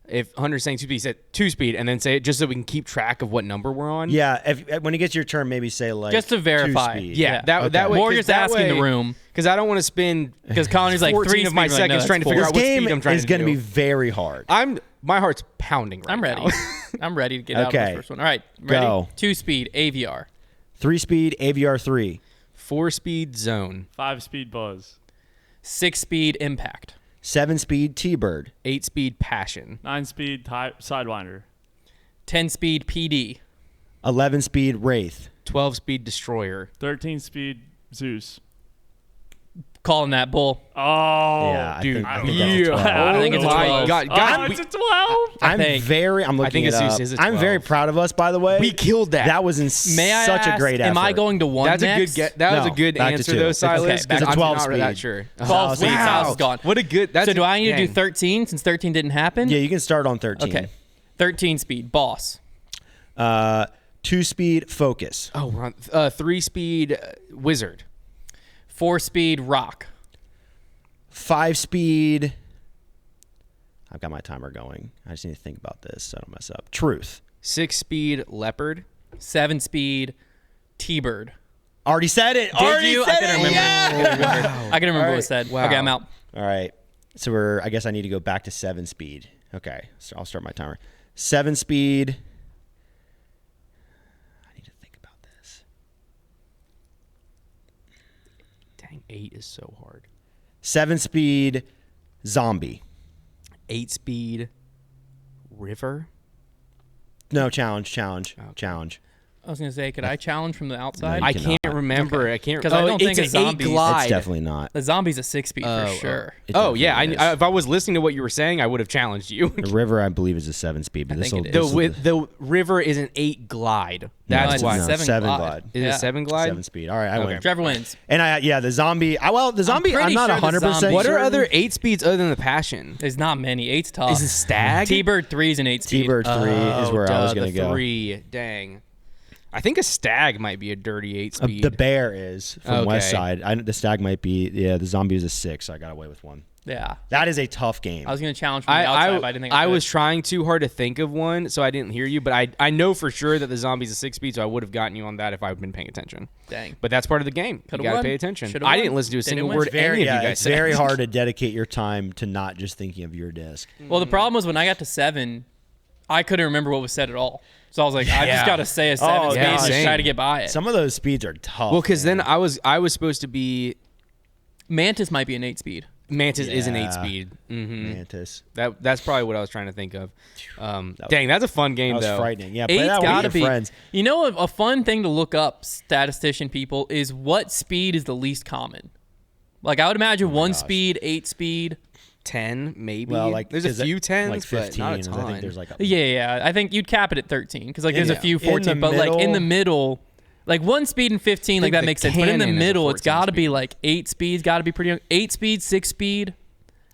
if Hunter's saying 2-speed, say 2-speed, and then say it just so we can keep track of what number we're on? Yeah. When it gets your turn, maybe say like Just to verify. 2-speed. Yeah. That way. Or 'cause just that asking the way- room. Because I don't want to spend Because Connor's like 14 of my 3-speed, seconds trying to figure This out what game speed I'm trying is to going to do. be very hard. My heart's pounding right I'm ready. now. I'm ready to get out of Okay. this first one. All right, ready? Go. 2-speed AVR. 3-speed AVR 3. 4-speed zone. 5-speed buzz. 6-speed impact. 7-speed T-Bird. 8-speed passion. 9-speed sidewinder. 10-speed PD. 11-speed Wraith. 12-speed destroyer. 13-speed Zeus. Calling that bull. Oh, Yeah, dude, I think that's a 12. I think it's a my 12. God, Oh, God, it's a 12. I'm think. looking think it it's up. Zeus is a I'm very 12. proud of us, by the way. we killed that. That was in May I such ask, a great effort. am I going to 1 That's next? a good get. That was No, a good back to answer 2. though, It's Silas. back Because to I'm 12 not speed. that sure. 12 speed. Silas is gone. What a good. That's So do I need to do dang. 13 since 13 didn't happen? Yeah, you can start on 13. Okay. 13-speed boss. 2-speed Focus. Oh, we're on 3-speed wizard. 4-speed rock. 5-speed. I've got my timer going. I just need to think about this so I don't mess up. Truth. 6-speed leopard. 7-speed T-bird. Already said it. Did Already you? said I can it. remember. Yeah. I can remember what it said. Wow. Okay, I'm out. All right. So I guess I need to go back to 7-speed. Okay. So I'll start my timer. 7-speed. I need to think about this. Dang, 8 is so hard. 7-speed Zombie. 8-speed river. No, challenge. I was going to say, could I challenge from the outside? No, I you can't cannot. remember. I can't. 'Cause I don't think it's a an zombie- 8 glide. It's definitely not. The zombie's a 6-speed for sure. It Oh yeah, definitely is. if I was listening to what you were saying, I would have challenged you. The river, I believe, is a 7-speed. But I this think will it is. The river is an 8 glide. No, That's it's why. a No, 7 7 glide. glide. Is it Yeah. a 7 glide? 7-speed. All right, I win. Trevor wins. And the zombie. The zombie. I'm pretty not sure the 100% zombie- What are certain. other 8 speeds other than the passion? There's not many. 8's tough. Is it stag? T-bird 3 is an 8-speed. T-bird 3 is where I was going to the go. 3. Dang. I think a stag might be a dirty 8 speed. The bear is from Okay. West Side. The stag might be. Yeah, the zombie is a 6. So I got away with 1. Yeah. That is a tough game. I was going to challenge from the outside, but I didn't think I could. was trying too hard to think of one, so I didn't hear you. But I know for sure that the zombie's a 6-speed, so I would have gotten you on that if I had been paying attention. Dang. But that's part of the game. Coulda You gotta won. pay attention. Shoulda I won. didn't listen to a Didn't single win. word any of you guys it's said. very hard to dedicate your time to not just thinking of your disc. Well, the problem was when I got to 7, I couldn't remember what was said at all. So I was like, I just got to say a 7 speed yeah, and just same. try to get by it. Some of those speeds are tough. Well, because man. then I was supposed to be Mantis might be an 8 speed. Mantis is an 8 Yeah. speed. Mantis. That's probably what I was trying to think of. Dang, that's a fun game That was though. frightening. Yeah, play 8's that got with to your be. friends. You know, a fun thing to look up, statistician people, is what speed is the least common. Like I would imagine 1 gosh. speed, 8 speed. 10 maybe. Well, like there's a 'cause few it- 10s, like 15. but not a ton. I think there's like a Yeah. I think you'd cap it at 13 because like there's a Yeah. few In the 14, but like in the middle, like 1 speed and 15, like think that the makes sense. But in the Cannon is a middle, it's 14 got to be speed. like 8 speeds, got to be pretty young. 8 speed, 6 speed.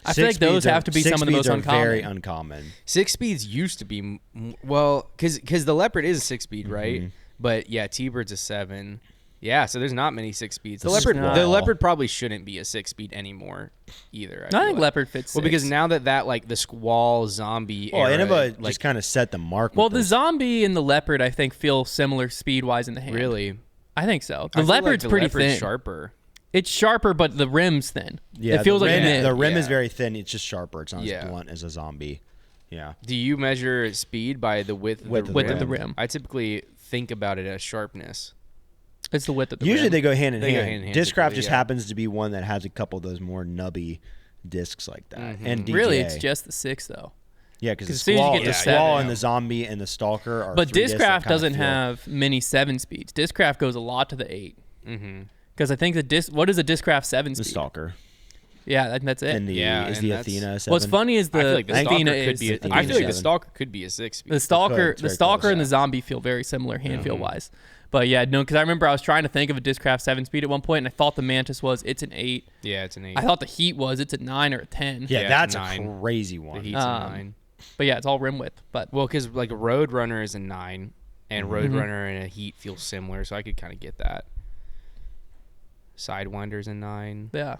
I feel 6 like those speeds have to be six some of the most speeds are uncommon. very uncommon. 6 speeds used to be because the Leopard is a 6 speed, right? But yeah, T-Bird's a 7. Yeah, so there's not many 6 speeds. The This is Leopard, wild. the Leopard probably shouldn't be a 6 speed anymore either. I feel think like. leopard fits. Well, because 6. now that like the squall zombie Well, era, Innova like just kind of set the mark. Well, with the this. zombie and the leopard, I think, feel similar speed wise in the hand. really, I think so. I The feel like leopard's the pretty Leopard's thin. sharper. It's sharper, but the rim's thin. Yeah, it feels the like rim, a mid. the rim is Yeah. very thin. It's just sharper. It's not Yeah. as blunt as a zombie. Yeah. Do you measure speed by the width Width of the of the rim? rim. I typically think about it as sharpness. It's the width of the Usually rim. they go hand in They go hand. hand in hand Discraft typically, just yeah. happens to be one that has a couple of those more nubby discs like that. And DJA. Really, it's just the 6 though. yeah, because the as soon as you squall, get to the 7, squall yeah. and the zombie and the stalker are. But three discs that Discraft kinda doesn't feel- have many 7 speeds. Discraft goes a lot to the 8. Mm-hmm. Because I think what is a Discraft 7 the speed? stalker Yeah, that's it. and the Yeah, is and the that's- Athena 7. What's funny is I feel the like the stalker Athena could is be. Athena I feel like the 7. stalker could be a 6 speed. the stalker, It's very and close. the zombie feel very similar hand feel wise. But yeah, no, because I remember I was trying to think of a Discraft 7 speed at one point, and I thought the Mantis was it's an 8. Yeah, it's an 8. I thought the Heat was it's a 9 or a 10. Yeah, Yeah, that's a 9. crazy the one. Heat's a 9. But yeah, it's all rim width. But Well, because like a Roadrunner is a 9, and Mm-hmm. Roadrunner and a Heat feel similar, so I could kind of get that. Sidewinder's a 9. yeah.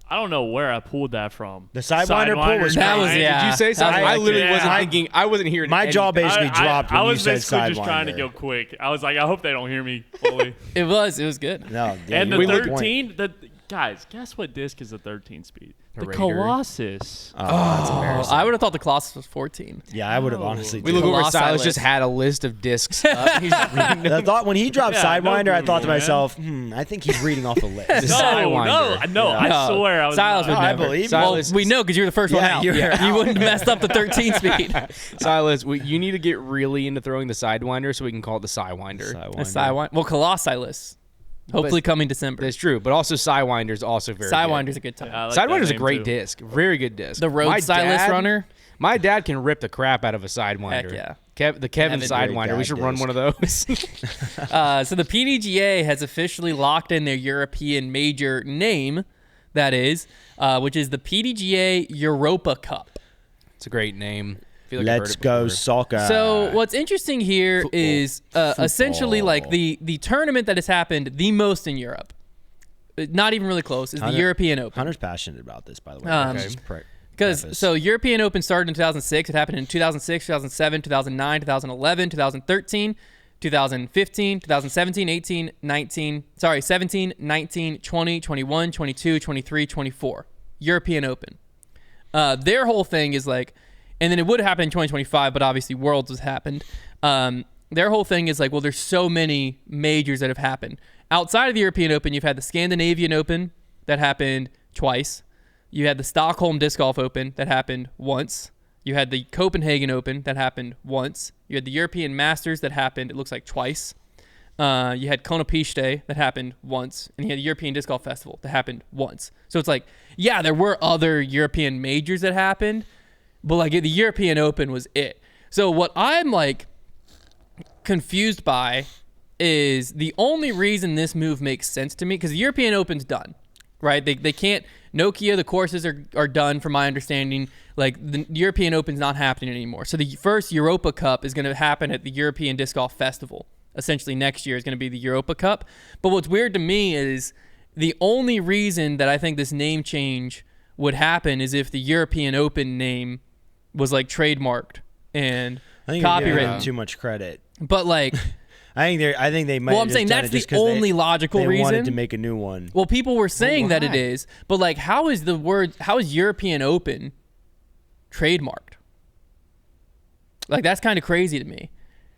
I don't know where I pulled that from. The Sidewinder pull was That was- crazy. yeah. Did you say That something? was I literally yeah. wasn't I- thinking. I wasn't hearing. My jaw anything. basically dropped when I you was said basically just trying to Sidewinder. go quick. I was like, I hope they don't hear me fully. It was good. No, yeah, And you the made a good point. 13, guys, guess what disc is the 13 speed? A The Raider. Colossus. Oh, that's Oh, embarrassing. I would have thought the Colossus was 14. Yeah, I would have honestly. We too. look over. Colossus Silas list. just had a list of discs up. He's reading I thought when he dropped Yeah, no Sidewinder, I thought to Google, man. myself, I think he's reading off the list. The No, Sidewinder. no, I swear I was Silas not. would I never. believe you. Silas- Well, we know because you're the first one Yeah, out. you're You out. wouldn't have messed up the 13 speed. Silas, you need to get really into throwing the Sidewinder so we can call it the Sidewinder. A Sidewinder. Well, Colossus. Hopefully coming December. That's true, but also Sidewinder's also very Sidewinder's a good time. I like that Sidewinder's a name, great too. disc. Very good disc. The Road My Silas dad- runner. My dad can rip the crap out of a Sidewinder. Heck yeah. The Kevin Kevin, Sidewinder. great We should dad run disc. one of those. So the PDGA has officially locked in their European major name, that is, which is the PDGA Europa Cup. It's a great name. I feel like I've heard Let's it go before. soccer. So what's interesting here Football. is essentially like the tournament that has happened the most in Europe. Not even really close is the Hunter- European Open. Hunter's passionate about this, by the way. Um, Just preface. Because so European Open started in 2006. It happened in 2006, 2007, 2009, 2011, 2013, 2015, 2017, 18, 19, 17, 19, 20, 21, 22, 23, 24. European Open. Their whole thing is like, and then it would happen in 2025, but obviously Worlds has happened. Their whole thing is like, well, there's so many majors that have happened. Outside of the European Open, you've had the Scandinavian Open that happened twice. You had the Stockholm Disc Golf Open that happened once. You had the Copenhagen Open that happened once. You had the European Masters that happened, it looks like twice. You had Konopiste that happened once. And you had the European Disc Golf Festival that happened once. So it's like, yeah, there were other European majors that happened, but like the European Open was it. So what I'm like confused by is the only reason this move makes sense to me, because the European Open's done. Right, they can't. Nokia, the courses are done, from my understanding. Like the European Open's not happening anymore. So the first Europa Cup is going to happen at the European Disc Golf Festival. Essentially, next year is going to be the Europa Cup. But what's weird to me is the only reason that I think this name change would happen is if the European Open name was like trademarked and I think you're giving them copywritten. too much credit. But like, I think they might. well, have I'm just saying done that's it the just 'cause only logical they reason. wanted to make a new one. Well, people were saying that it why? is, but like, how is European Open trademarked? Like, that's kind of crazy to me.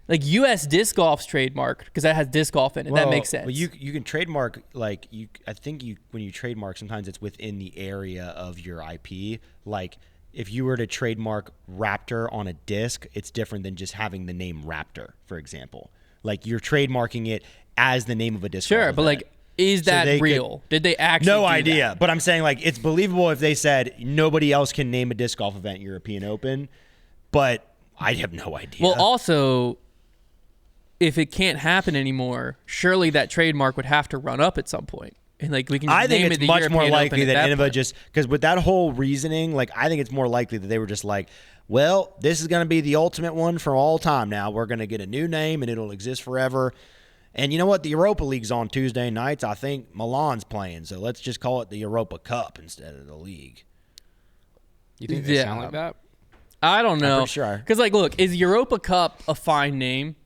Like, U.S. Disc Golf's trademarked because that has disc golf in it. That makes sense. Well, you can trademark, like, I think when you trademark, sometimes it's within the area of your IP. Like, if you were to trademark Raptor on a disc, it's different than just having the name Raptor, for example. Like, you're trademarking it as the name of a disc golf Sure, but, event. like, is that real? Did they actually No do idea. that? But I'm saying, like, it's believable if they said nobody else can name a disc golf event European Open, but I have no idea. Well, also, if it can't happen anymore, surely that trademark would have to run up at some point. And, like, we can just I think name it's it the much European more likely Open at that Innova point. just, because with that whole reasoning, like, I think it's more likely that they were just like, well, this is going to be the ultimate one for all time now. We're going to get a new name and it'll exist forever. And you know what? The Europa League's on Tuesday nights. I think Milan's playing, so let's just call it the Europa Cup instead of the league. You think they sound like that? I don't know. pretty sure. Because, like, look, is Europa Cup a fine name?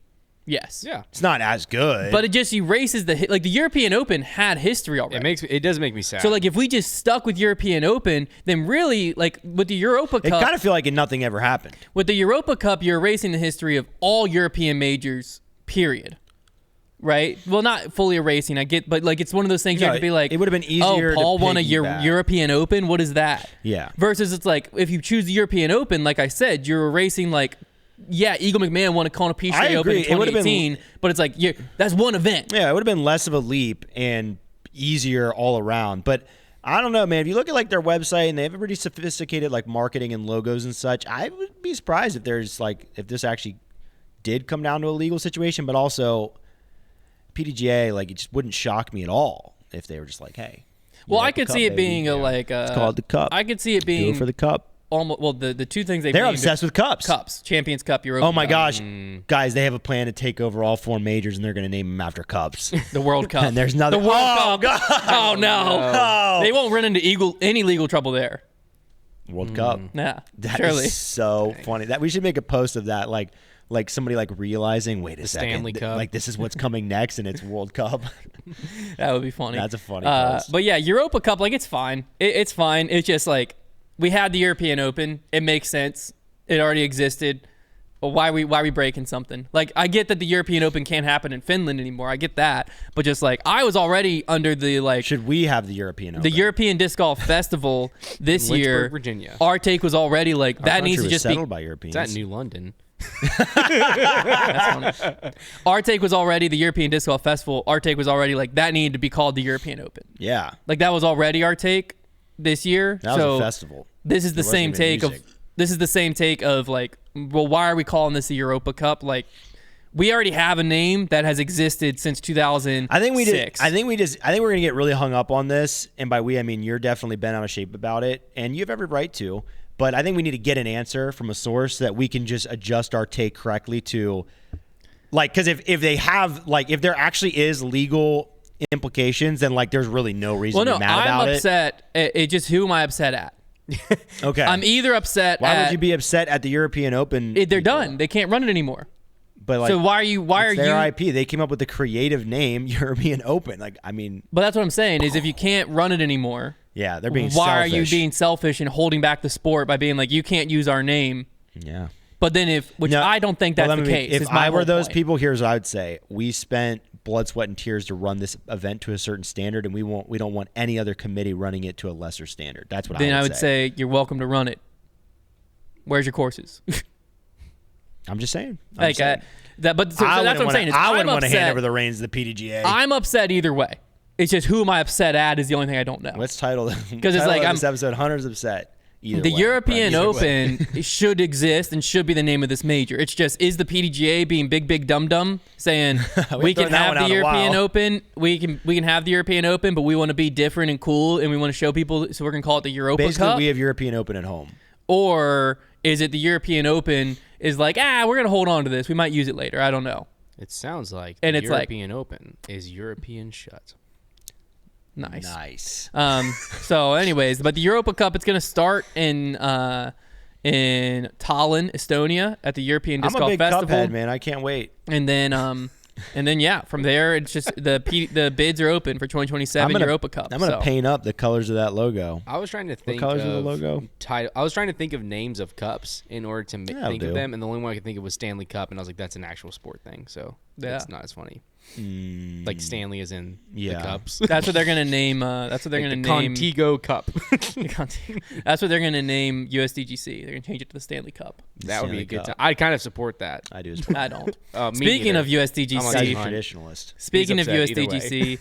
Yes. Yeah. It's not as good. But it just erases the the European Open had history already. It does make me sad. So, like, if we just stuck with European Open, then really, like, with the Europa it Cup, kind of feel like nothing ever happened. with the Europa Cup, you're erasing the history of all European majors, period. Right? Well, not fully erasing, I get, but, like, it's one of those things you Yeah, have to be like, it would've been easier oh, Paul to won a piggyback. European Open? What is that? Yeah. Versus it's like, if you choose the European Open, like I said, you're erasing, like, yeah, Eagle McMahon won a Kona Peachtree I Open in agree. It would've been- 2018, but it's like, that's one event. Yeah, it would have been less of a leap and easier all around. But I don't know, man. If you look at, like, their website and they have a pretty sophisticated, like, marketing and logos and such, I would be surprised if if this actually did come down to a legal situation. But also, PDGA, like, it just wouldn't shock me at all if they were just like, hey. Well, Europa I could Cup, see it baby. being It's called the Cup. I could see it Do being it for the Cup. almost, well, the two things They're named obsessed with cups. cups, Champions Cup, Europa Oh my Cup, gosh, guys! They have a plan to take over all 4 majors, and they're going to name them after cups. the World Cup. And there's nothing. The World Oh, Cup. God. Oh no. Oh. They won't run into any legal trouble there. World Cup. Yeah, That surely. is so funny. That we should make a post of that, like somebody like realizing, wait a second, Stanley Cup. like this is what's coming next, and it's World Cup. That would be funny. That's a funny post. But yeah, Europa Cup, like, it's fine. It's fine. It's just like, we had the European Open. It makes sense. It already existed. But why are we breaking something? Like, I get that the European Open can't happen in Finland anymore. I get that. But just like, I was already under the, like, Should we have the European Open? the European Disc Golf Festival this Lynchburg, year. Virginia. Our take was already like, Our that country needs to was just be. settled by Europeans. It's at New London. That's funny. Our take was already the European Disc Golf Festival. Our take was already like, that needed to be called the European Open. Yeah, Like, that was already our take this year. that so was a festival. this is the It wasn't same even take music. of this is the same take of like, well, why are we calling this the Europa Cup? Like, we already have a name that has existed since 2006. I think we're gonna get really hung up on this, and by we I mean you're definitely bent out of shape about it, and you have every right to. But I think we need to get an answer from a source that we can just adjust our take correctly to, like, because if they have, like, if there actually is legal implications, then, like, there's really no reason Well, to no, be mad I'm about upset. It just, who am I upset at? it. Okay, I'm either upset why at would you be upset at the European Open? they're people? done. They can't run it anymore. But, like, So why are you? it's their IP? They came up with the creative name European Open. Like, I mean, But that's what I'm saying is, if you can't run it anymore, yeah, they're being why are you selfish. being selfish and holding back the sport by being like, you can't use our name? Yeah. But then No, I don't think that's well, the let me- case. is If my I were whole those point. people, here's what I would say: we spent blood, sweat, and tears to run this event to a certain standard, and we don't want any other committee running it to a lesser standard. That's what then I I would would say you're welcome to run it. Where's your courses? I'm just saying. Like, so that's what I'm saying. Is I I'm wouldn't want to hand upset. over the reins to the PDGA. I'm upset either way. It's just, who am I upset at is the only thing I don't know. Let's title Because it's like, this episode "Hunter's Upset." Either The way, European but either way. Open should exist and should be the name of this major. It's just, is the PDGA being big dum dum saying we can thrown that have one the out a European while. Open, we can have the European Open, but we want to be different and cool and we want to show people, so we're gonna call it the Europa Basically, Cup? we have European Open at home. Or is it the European Open is like, we're gonna hold on to this, we might use it later, I don't know. It sounds like And the it's like- European Open is European shut. Nice. Nice. So anyways, but the Europa Cup, it's gonna start in Tallinn, Estonia at the European Disc I'm a Golf big Festival. Cuphead, man. I can't wait. And then And then from there it's just the bids are open for 2027 Europa Cup. I'm gonna paint up the colors of that logo. I was trying to think colors of are the logo? I was trying to think of names of cups in order to think do. of them, and the only one I could think of was Stanley Cup, and I was like, that's an actual sport thing, so it's not as funny. Like Stanley is in the cups. That's what they're gonna name. That's what they're gonna name Contigo Cup. That's what they're gonna name USDGC. They're gonna change it to the Stanley Cup. That would be a good time. I kind of support that. I do. As well. I don't. Speaking of I'm a USDGC, traditionalist. speaking of He's upset USDGC,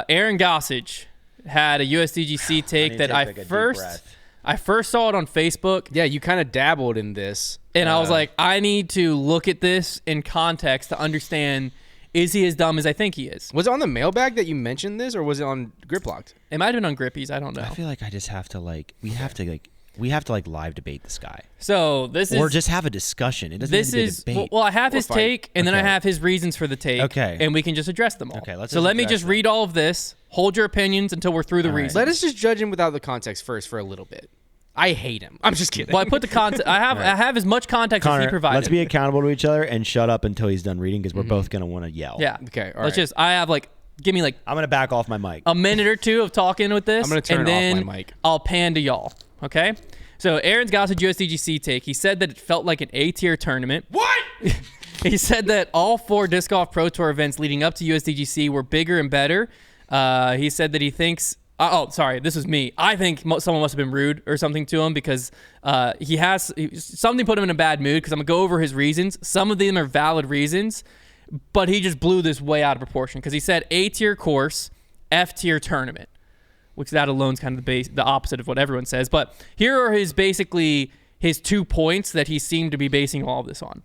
Aaron Gossage had a USDGC take that I first saw it on Facebook. Yeah, you kind of dabbled in this, and I was like, I need to look at this in context to understand. Is he as dumb as I think he is? Was it on the mailbag that you mentioned this, or was it on Grip Locked? It might have been on Grippies. I don't know. I feel like I just have to we have to live debate this guy. So this is, or just have a discussion. It doesn't need to be a debate. Well, I have his fight. take, and then I Okay. have his reasons for the take. Okay. And we can just address them all. Okay, let's So just let me address just them. read all of this. Hold your opinions until we're through the All right. reasons. Let us just judge him without the context first for a little bit. I hate him. I'm just kidding. Well, I put the context. I have as much context as he Connor, provided. let's be accountable to each other and shut up until he's done reading because we're both gonna want to yell. Yeah. Okay, all Let's right. just. I have give me I'm gonna back off my mic. a minute or two of talking with this. I'm gonna turn and off then my mic. I'll pan to y'all. Okay. So Aaron's Gossage USDGC take. He said that it felt like an A-tier tournament. What? He said that all 4 Disc Golf Pro Tour events leading up to USDGC were bigger and better. He said that he thinks. Sorry, this was me. I think someone must have been rude or something to him because something put him in a bad mood because I'm going to go over his reasons. Some of them are valid reasons, but he just blew this way out of proportion because he said A-tier course, F-tier tournament, which that alone is kind of the opposite of what everyone says. But here are his 2 points that he seemed to be basing all of this on.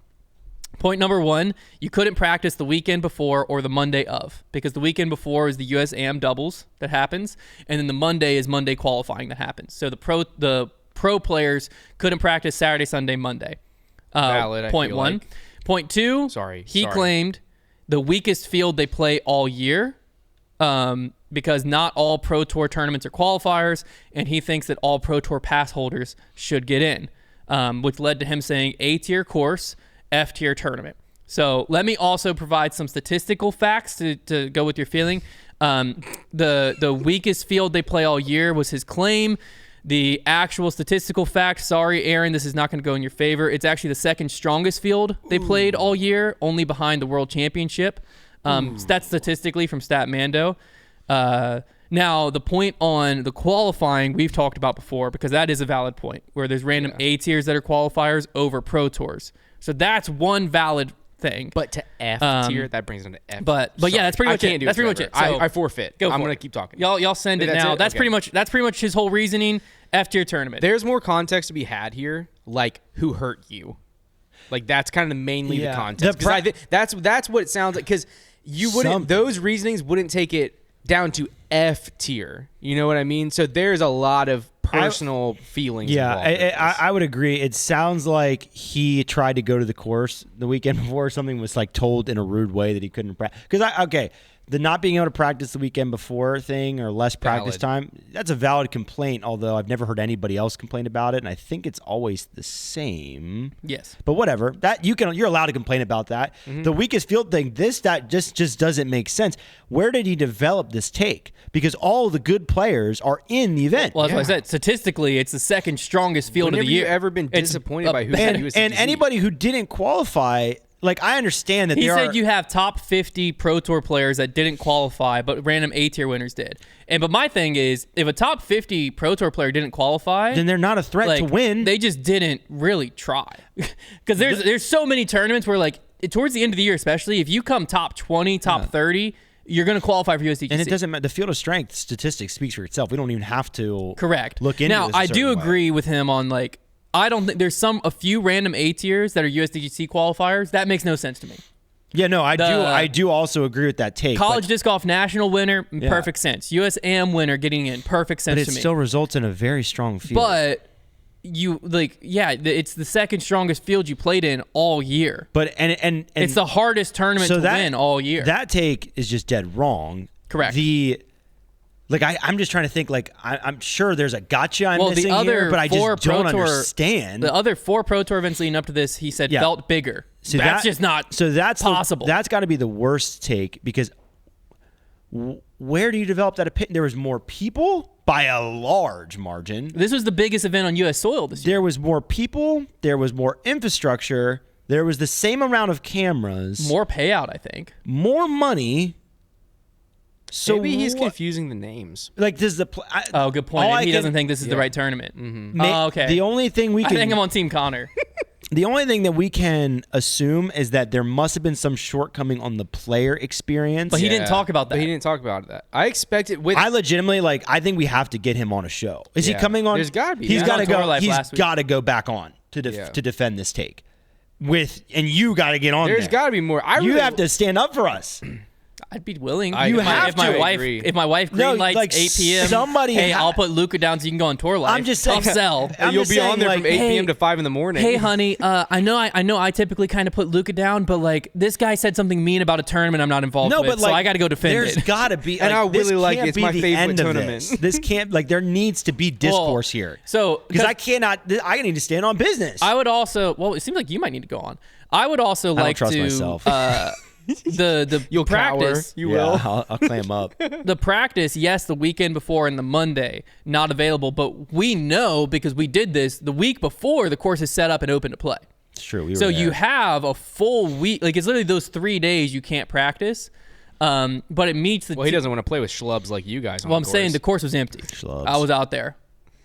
Point number 1, you couldn't practice the weekend before or the Monday of because the weekend before is the US AM doubles that happens, and then the Monday is Monday qualifying that happens. So the pro players couldn't practice Saturday, Sunday, Monday. Valid, Point I feel 1. like. Point 2, he claimed the weakest field they play all year because not all Pro Tour tournaments are qualifiers, and he thinks that all Pro Tour pass holders should get in, which led to him saying A-tier course, F-tier tournament. So let me also provide some statistical facts to go with your feeling. The weakest field they play all year was his claim. The actual statistical fact, sorry, Aaron, this is not going to go in your favor. It's actually the second strongest field they played all year, only behind the World Championship. That's statistically from StatMando. Now, the point on the qualifying we've talked about before because that is a valid point where there's random A-tiers that are qualifiers over Pro Tours. So that's one valid thing. But to F tier, that brings him to F. But yeah, that's pretty much I it. can't do That's pretty much Trevor. it. So I forfeit. go for I'm it. gonna keep talking. Y'all send it That's now. it? That's Okay. pretty much his whole reasoning. F-tier tournament. There's more context to be had here, like who hurt you. Like that's kind of mainly the context. Because I think that's what it sounds like. Because you wouldn't those reasonings wouldn't take it down to F tier. You know what I mean? So there's a lot of personal feelings. Yeah, involved with this. I would agree. It sounds like he tried to go to the course the weekend before. Something was told in a rude way that he couldn't practice. Because the not being able to practice the weekend before thing or less practice time, that's a valid complaint, although I've never heard anybody else complain about it, and I think it's always the same. Yes. But whatever. That you're allowed to complain about that. Mm-hmm. The weakest field thing, that just doesn't make sense. Where did he develop this take? Because all the good players are in the event. Well, that's what I said. Statistically, it's the second strongest field Whenever of the year. you ever been disappointed by who's and, at USDGC? and anybody who didn't qualify, I understand that He said you have top 50 Pro Tour players that didn't qualify, but random A-tier winners did. But my thing is, if a top 50 Pro Tour player didn't qualify, then they're not a threat to win. They just didn't really try. Because there's so many tournaments where towards the end of the year, especially if you come top 20, top 30, you're going to qualify for USDGC. And it doesn't matter. The field of strength statistics speaks for itself. We don't even have to look into Now, this I do certain way. agree with him on I don't think there's a few random A tiers that are USDGC qualifiers. That makes no sense to me. Yeah, no, I do also agree with that take. College disc golf national winner, perfect sense. USAM winner getting in, perfect sense but to it me. still results in a very strong field. But it's the second strongest field you played in all year. But and it's the hardest tournament to win all year. That take is just dead wrong. Correct. Like I'm just trying to think. Like I'm sure there's a gotcha I'm Well, missing the other here, but I four just don't Pro Tour, understand. The other 4 Pro Tour events leading up to this, he said felt bigger. So that's just not possible. That's got to be the worst take because where do you develop that opinion? There was more people by a large margin. This was the biggest event on U.S. soil this year. There was more people. There was more infrastructure. There was the same amount of cameras. More payout, I think. More money. So maybe he's confusing the names. Like, does the oh, good point. He doesn't think this is the right tournament. Oh, okay. The only thing I think I'm on Team Konner. The only thing that we can assume is that there must have been some shortcoming on the player experience. But he didn't talk about that. But he didn't talk about that. I expected with. I legitimately I think we have to get him on a show. Is he coming on? There's gotta be. He's got to go. He's got to go back on to defend this take. And you got to get on. There's got to be more. You have to stand up for us. I'd be willing. If my wife green lights 8 p.m. I'll put Luca down so you can go on tour life. I'm just saying. Tough sell. You'll be on there from 8 p.m. to 5 in the morning. Hey, honey, I know I typically kind of put Luca down, but this guy said something mean about a tournament I'm not involved with, so I got to go defend it. There's got to be. And I really like it. It's my favorite tournament. This can't there needs to be discourse here. So because I need to stand on business. I would also. Well, it seems like you might need to go on. I would also like trust to. Myself. You'll practice. You will. I'll clam up. The practice, yes, the weekend before and the Monday, not available. But we know because we did this the week before the course is set up and open to play. It's true. So you have a full week. It's literally those 3 days you can't practice. But it meets the. Well, he doesn't want to play with schlubs like you guys. Well, I'm saying the course was empty. Schlubs. I was out there.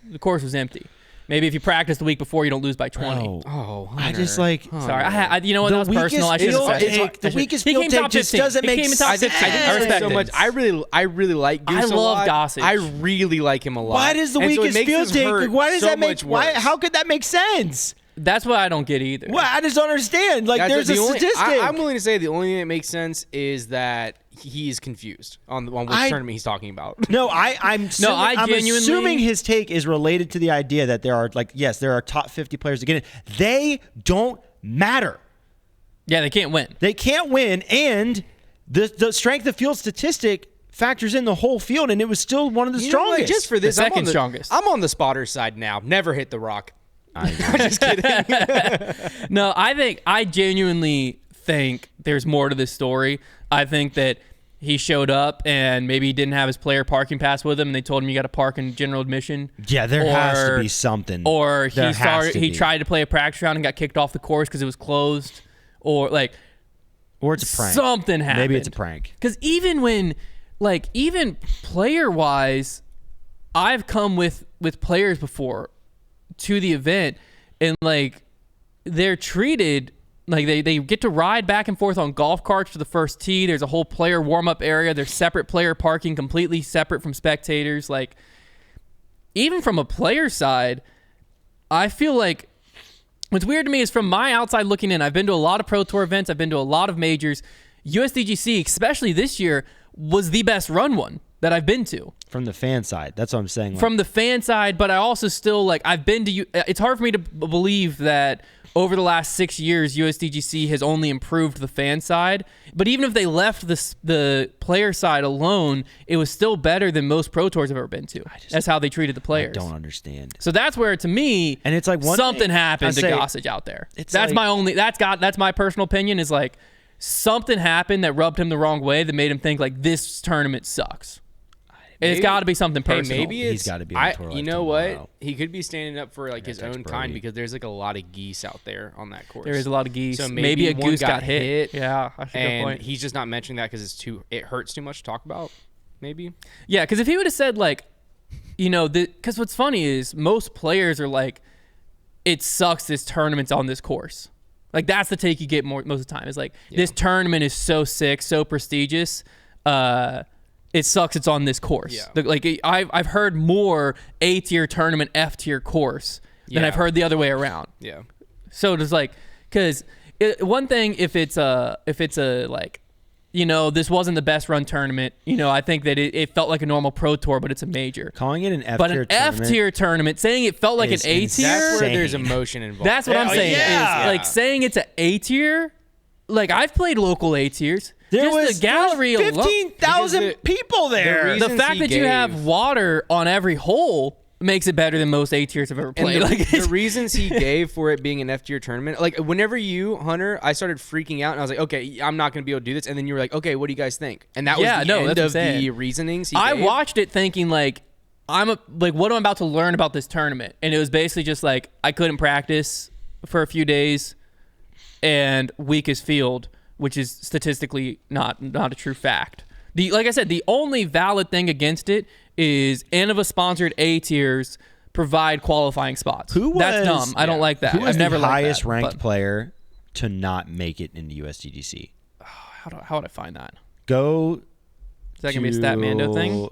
The course was empty. Maybe if you practice the week before, you don't lose by 20. I just Hunter. Sorry, you know what? That was personal. I should have said the weakest field take just doesn't make sense. I respect so much. I really like Goose I love Gossage. I really like him a lot. Why does the weakest field take? Why does that make? How could that make sense? That's what I don't get either. Well, I just don't understand. There's a statistic. I'm willing to say the only thing that makes sense is that he's confused on which tournament he's talking about. No, I'm assuming his take is related to the idea that there are there are top 50 players to get in. They don't matter. Yeah, they can't win. They can't win, and the strength of field statistic factors in the whole field, and it was still one of the strongest. Just for this, the second strongest. I'm on the spotter side now. Never hit the rock. I'm just kidding. No, I genuinely think there's more to this story. I think that he showed up and maybe he didn't have his player parking pass with him and they told him you got to park in general admission. Yeah, there has to be something. Or he tried to play a practice round and got kicked off the course because it was closed. Or it's a prank. Something happened. Maybe it's a prank. Because even player-wise, I've come with players before to the event and they're treated they get to ride back and forth on golf carts to the first tee. There's a whole player warm-up area. There's separate player parking, completely separate from spectators. Even from a player side, I feel like what's weird to me is from my outside looking in, I've been to a lot of Pro Tour events. I've been to a lot of majors. USDGC, especially this year, was the best run one that I've been to. From the fan side. That's what I'm saying. From the fan side, but I also still, I've been to... It's hard for me to believe that over the last 6 years, USDGC has only improved the fan side. But even if they left the player side alone, it was still better than most Pro Tours I've ever been to. That's how they treated the players. I don't understand. So that's where, to me, and it's something happened to Gossage out there. That's my personal opinion is something happened that rubbed him the wrong way that made him think this tournament sucks. It's got to be something personal. Maybe he's got to be on tour. You know what? He could be standing up for his own kind because there's a lot of geese out there on that course. There is a lot of geese. So maybe a goose got hit. Yeah, that's a good point. He's just not mentioning that because it hurts too much to talk about. Maybe. Yeah, because if he would have said because what's funny is most players are it sucks this tournament's on this course. That's the take you get most of the time. Is this tournament is so sick, so prestigious. It sucks it's on this course. Yeah. I've heard more A-tier tournament, F-tier course than I've heard the other way around. Yeah. So it's because one thing if it's a this wasn't the best run tournament. I think that it felt like a normal Pro Tour, but it's a major. Calling it an F-tier tournament. But an F-tier tournament, saying it felt like an A-tier. That's where there's emotion involved. That's what I'm saying. Is saying it's an A-tier. I've played local A-tiers. Just the gallery alone. 15,000 Because people there. the The fact he that you have gave- water on every hole makes it better than most A tiers I've ever And played. the, Like, the reasons he gave for it being an F tier tournament, like whenever you, Hunter, I started freaking out and I was like, okay, I'm not going to be able to do this. And then you were like, okay, what do you guys think? And that was the that's end what I'm of saying. the reasonings he I gave. watched it thinking like, what am I about to learn about this tournament? And it was basically just like, I couldn't practice for a few days and weakest field, which is statistically not a true fact. Like I said, the only valid thing against it is Innova sponsored A tiers provide qualifying spots. That's dumb. I don't like that. Who was I've never the liked highest that, ranked but player to not make it into USDGC? how would I find that? Go. Is that gonna be a Statmando thing?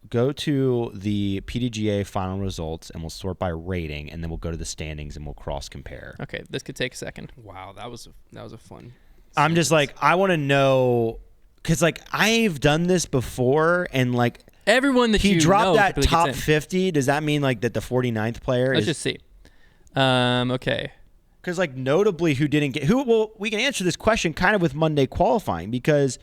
Go to the PDGA final results, and we'll sort by rating, and then we'll go to the standings, and we'll cross compare. Okay, this could take a second. Wow, that was a fun. I'm just like, I want to know, because like I've done this before, and like Everyone that he you dropped know that typically top gets in. 50. Does that mean like that the 49th player Let's is? just see. Okay. Because like notably, who didn't get who? Well, we can answer this question kind of with Monday qualifying, because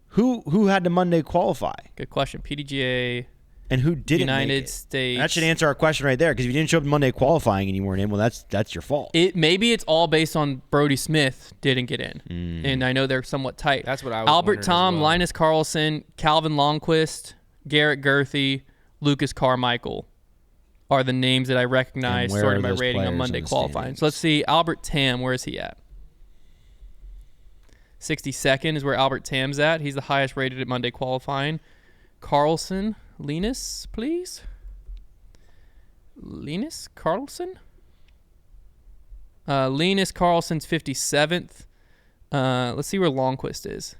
who had to Monday qualify Good question. PDGA and who didn't United make it? States. That should answer our question right there. Because if you didn't show up to Monday qualifying and you weren't in, well, that's your fault. Maybe it's all based on Brody Smith didn't get in, and I know they're somewhat tight. That's what I was Albert wondering as Tom, well. Linus Carlson, Calvin Longquist, Garrett Gerthy, Lucas Carmichael are the names that I recognize And where sorting are my those rating on players Monday in the qualifying. standings? So let's see. Albert Tam, where is he at? 62nd is where Albert Tam's at. He's the highest rated at Monday qualifying. Carlson, Linus, please. Linus Carlson? Linus Carlson's 57th. Let's see where Longquist is.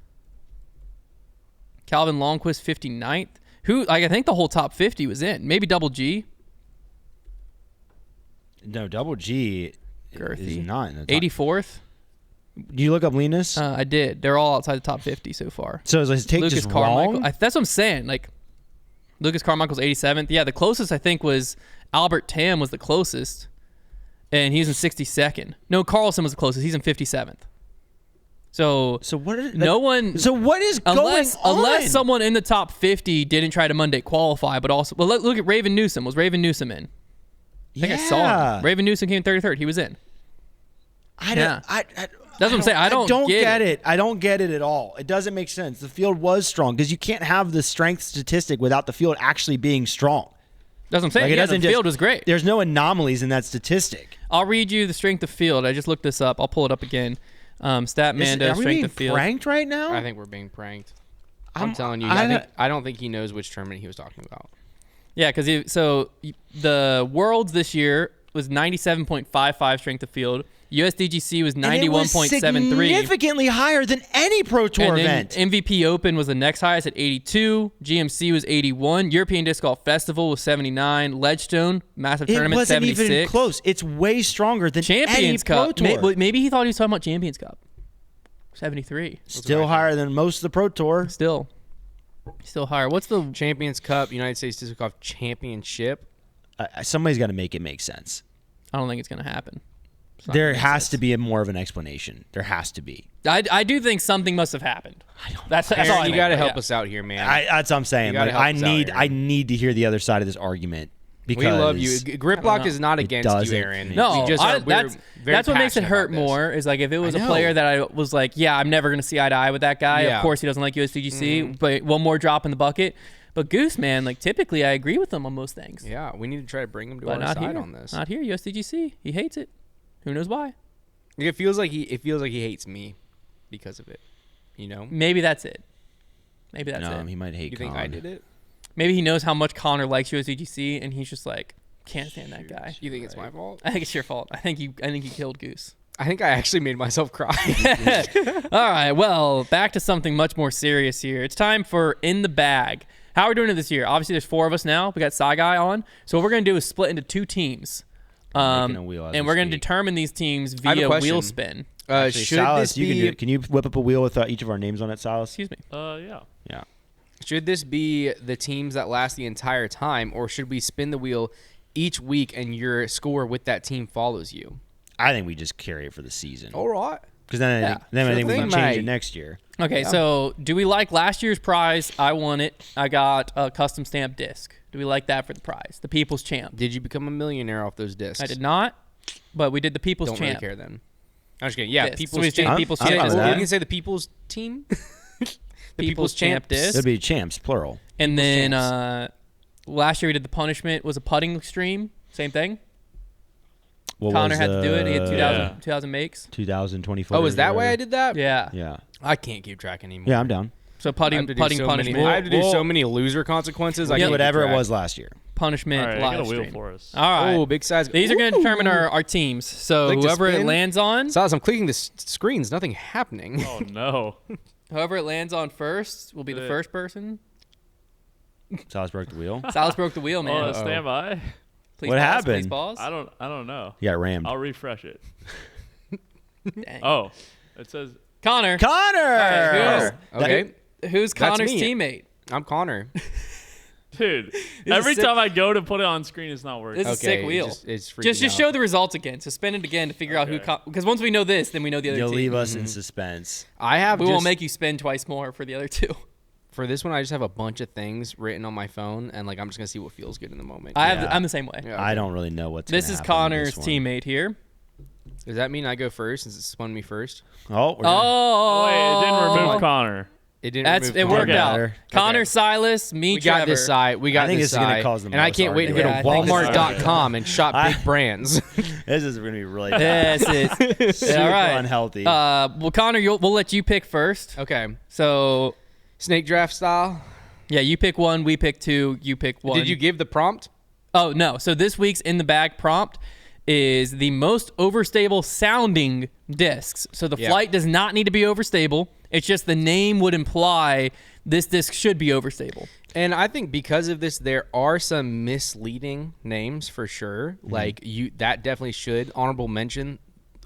Calvin Longquist 59th. I think the whole top 50 was in. Maybe Double G. No, Double G Girthy. is not in the top. 84th. Do you look up Linus? I did. They're all outside the top 50 so far. So is his take Lucas just Carmichael. wrong? That's what I'm saying. Like, Lucas Carmichael's 87th. Yeah, the closest I think was Albert Tam was the closest, and he's in 62nd. No, Carlson was the closest. He's in 57th. So what? no one. So what is Unless going on? unless someone in the top 50 didn't try to Monday qualify, but also look at Raven Newsom. Was Raven Newsom in? I think I saw him. Raven Newsom came 33rd. He was in. That's That's what I'm saying. I don't get get it. I don't get it at all. It doesn't make sense. The field was strong because you can't have the strength statistic without the field actually being strong. That's what I'm saying. Like, it Yeah, doesn't the just- field was great. There's no anomalies in that statistic. I'll read you the strength of field. I just looked this up. I'll pull it up again. Statmando Are we strength being of field. pranked right now? I think we're being pranked. I'm I'm- telling you, I- I don't think he knows which tournament he was talking about. Yeah, because the Worlds this year was 97.55 strength of field. USDGC was And it was 91.73. significantly higher than any Pro Tour And then event. MVP Open was the next highest at 82. GMC was 81. European Disc Golf Festival was 79. Ledgestone, massive It tournament, wasn't 76. even close. It's way stronger than Champions any Pro Cup. Tour. Maybe he thought he was talking about Champions Cup. 73. Still higher than most of the Pro Tour. Still higher. What's the Champions Cup, United States Disc Golf Championship. Somebody's got to make it make sense. I don't think it's going to happen. It's not There gonna make has sense. to be more of an explanation. There has to be. I do think something must have happened. That's all I Aaron, you think, got to but help yeah. us out here, man. That's what I'm saying. You gotta Like, help us out here. I need to hear the other side of this argument because we love you. Grip Lock know. is not It against doesn't. you, Aaron. No, we just I- are, we're that's very what makes it passionate hurt about this. more. Is like if it was I a know. player that I was like, yeah, I'm never gonna see eye to eye with that guy. Yeah. Of course, he doesn't like USDGC, but one more drop in the bucket. But Goose, man, like typically I agree with him on most things. Yeah, we need to try to bring him to But our not side here. on this. Not here. USDGC. He hates it. Who knows why? It feels like he hates me because of it. You know? Maybe that's it. Maybe that's no, it. he might hate. You think Con. I did it? Maybe he knows how much Konner likes USDGC, and he's just like, can't stand that guy. You think it's my fault? I think it's your fault. I think you killed Goose. I think I actually made myself cry. All right, well, back to something much more serious here. It's time for In the Bag. How are we doing it this year? Obviously, there's 4 of us now. We got Cy Guy on. So what we're going to do is split into 2 teams. making a wheel as And we we're going to speak. determine these teams I have a via question. wheel spin. Actually, Should Silas, this you can do be it. Can you whip up a wheel with each of our names on it, Silas? Excuse me. Yeah. Yeah. should this be the teams that last the entire time, or should we spin the wheel each week and your score with that team follows you? I think we just carry it for the season. All right. Because then Yeah. I think we Sure can thing, change mate. it next year. Okay, so do we like last year's prize? I won it. I got a custom stamp disc. Do we like that for the prize? The People's Champ. Did you become a millionaire off those discs? I did not, but we did the People's Don't Champ. really care then. I'm just kidding. Yeah, Yes. People's So we Champ. changed People's I'm Champ fine disc. with We that. can say the People's Team. The People's Champ disc. It'd be champs, plural. And then Champs. last year we did the punishment was a putting stream. Same thing. What Connor was, had to do it. He had 2,000, Yeah. 2,000 makes. 2024. Oh, is that why I did that? Yeah. Yeah. I can't keep track anymore. Yeah, I'm down. So I have putting to do putting so punishment. Many, I have to do Well- so many loser consequences. I Yeah, can't keep Whatever it track. was last year. Punishment All right, I live got a wheel stream. for us. All right. Oh, big size. These are going to Ooh. determine our teams. So Like to whoever it spin? lands on, Silas, I'm clicking the screens. Nothing happening. Oh no. whoever it lands on first will be the first person. Silas broke the wheel. Silas broke the wheel, man. Oh, stand by. Please What pause, happened? Please pause. I don't know. Yeah, rammed. I'll refresh it. Dang. Oh, it says Connor. Connor! Okay, Who's That's Connor's me. teammate? I'm Connor. dude. is Every sick. time I go to put it on screen, it's not working. This is a Okay, sick wheel. It's freaking Just out. show the results again. So spin it again to figure out who. Okay. Because once we know this, then we know the other You'll team. leave us in suspense. I have. We just, won't make you spin twice more for the other two. For this one, I just have a bunch of things written on my phone, and like I'm just gonna see what feels good in the moment. I'm the same way. Yeah, I okay. don't really know what's This gonna is happen with Connor's this one. teammate here. Does that mean I go first since it spun me first? Oh, we're Oh, Wait, it didn't remove Connor. It didn't. That's remove it Connor. worked out. Better. Connor, Okay. Silas, me, We Trevor. got this side. We got I think this this is gonna side. cause the and I most can't wait to go argument. to Yeah, I think this is Walmart.com and shop big brands. This is going to be really bad. This is Super all right. unhealthy. Well, Connor, we'll let you pick first. Okay, So snake draft style. yeah, you pick one, we pick two, you pick one. Did you give the prompt? Oh no! So this week's in the bag prompt is the most overstable sounding discs. So the Yeah. flight does not need to be overstable. It's just the name would imply this disc should be overstable. And I think because of this, there are some misleading names for sure. Like that definitely should honorable mention.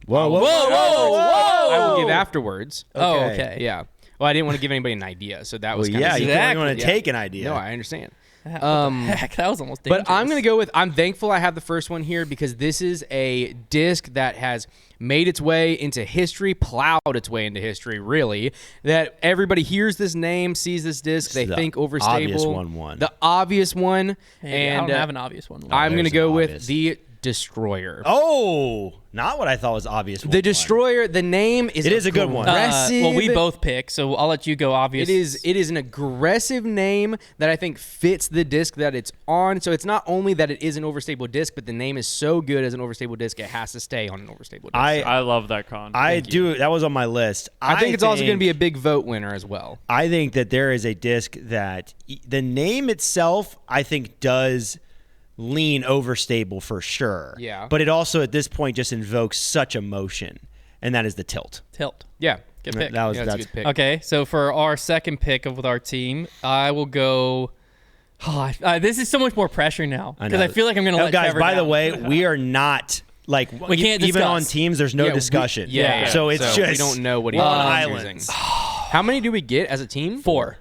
whoa, whoa, I will give afterwards. Oh, Okay. okay. Yeah. Well, I didn't want to give anybody an idea, so that was Well, kind yeah, of you Exactly. want to take an idea. No, I understand. Heck, that was almost dangerous. But I'm going to go with I'm thankful I have the first one here because this is a disc that has made its way into history, plowed its way into history, really. That everybody hears this name, sees this disc, they The think overstable. obvious one won. The obvious one. Hey, and I don't have an obvious one. I'm going to there's go an with obvious. the Destroyer. Oh, not what I thought was obvious. The Destroyer, the name is It is a good one. aggressive. well, we both pick, so I'll let you go. Obvious. It is an aggressive name that I think fits the disc that it's on. So it's not only that it is an overstable disc, but the name is so good as an overstable disc, it has to stay on an overstable disc. I love that con. I do. That was on my list. I think it's also going to be a big vote winner as well. I think that there is a disc that the name itself, I think, does lean overstable for sure. Yeah. But it also at this point just invokes such emotion, and that is the tilt. Tilt. Yeah. Good pick. That was Yeah, that's a that's good pick. Okay, so for our second pick with our team, I will go. Oh, this is so much more pressure now because I feel like I'm going to let guys. Trevor By the down. way, we are not like We can't even on discuss. teams. There's no Yeah, discussion. Yeah. So it's just we don't know what we're on he's islands. using. How many do we get as a team? 4.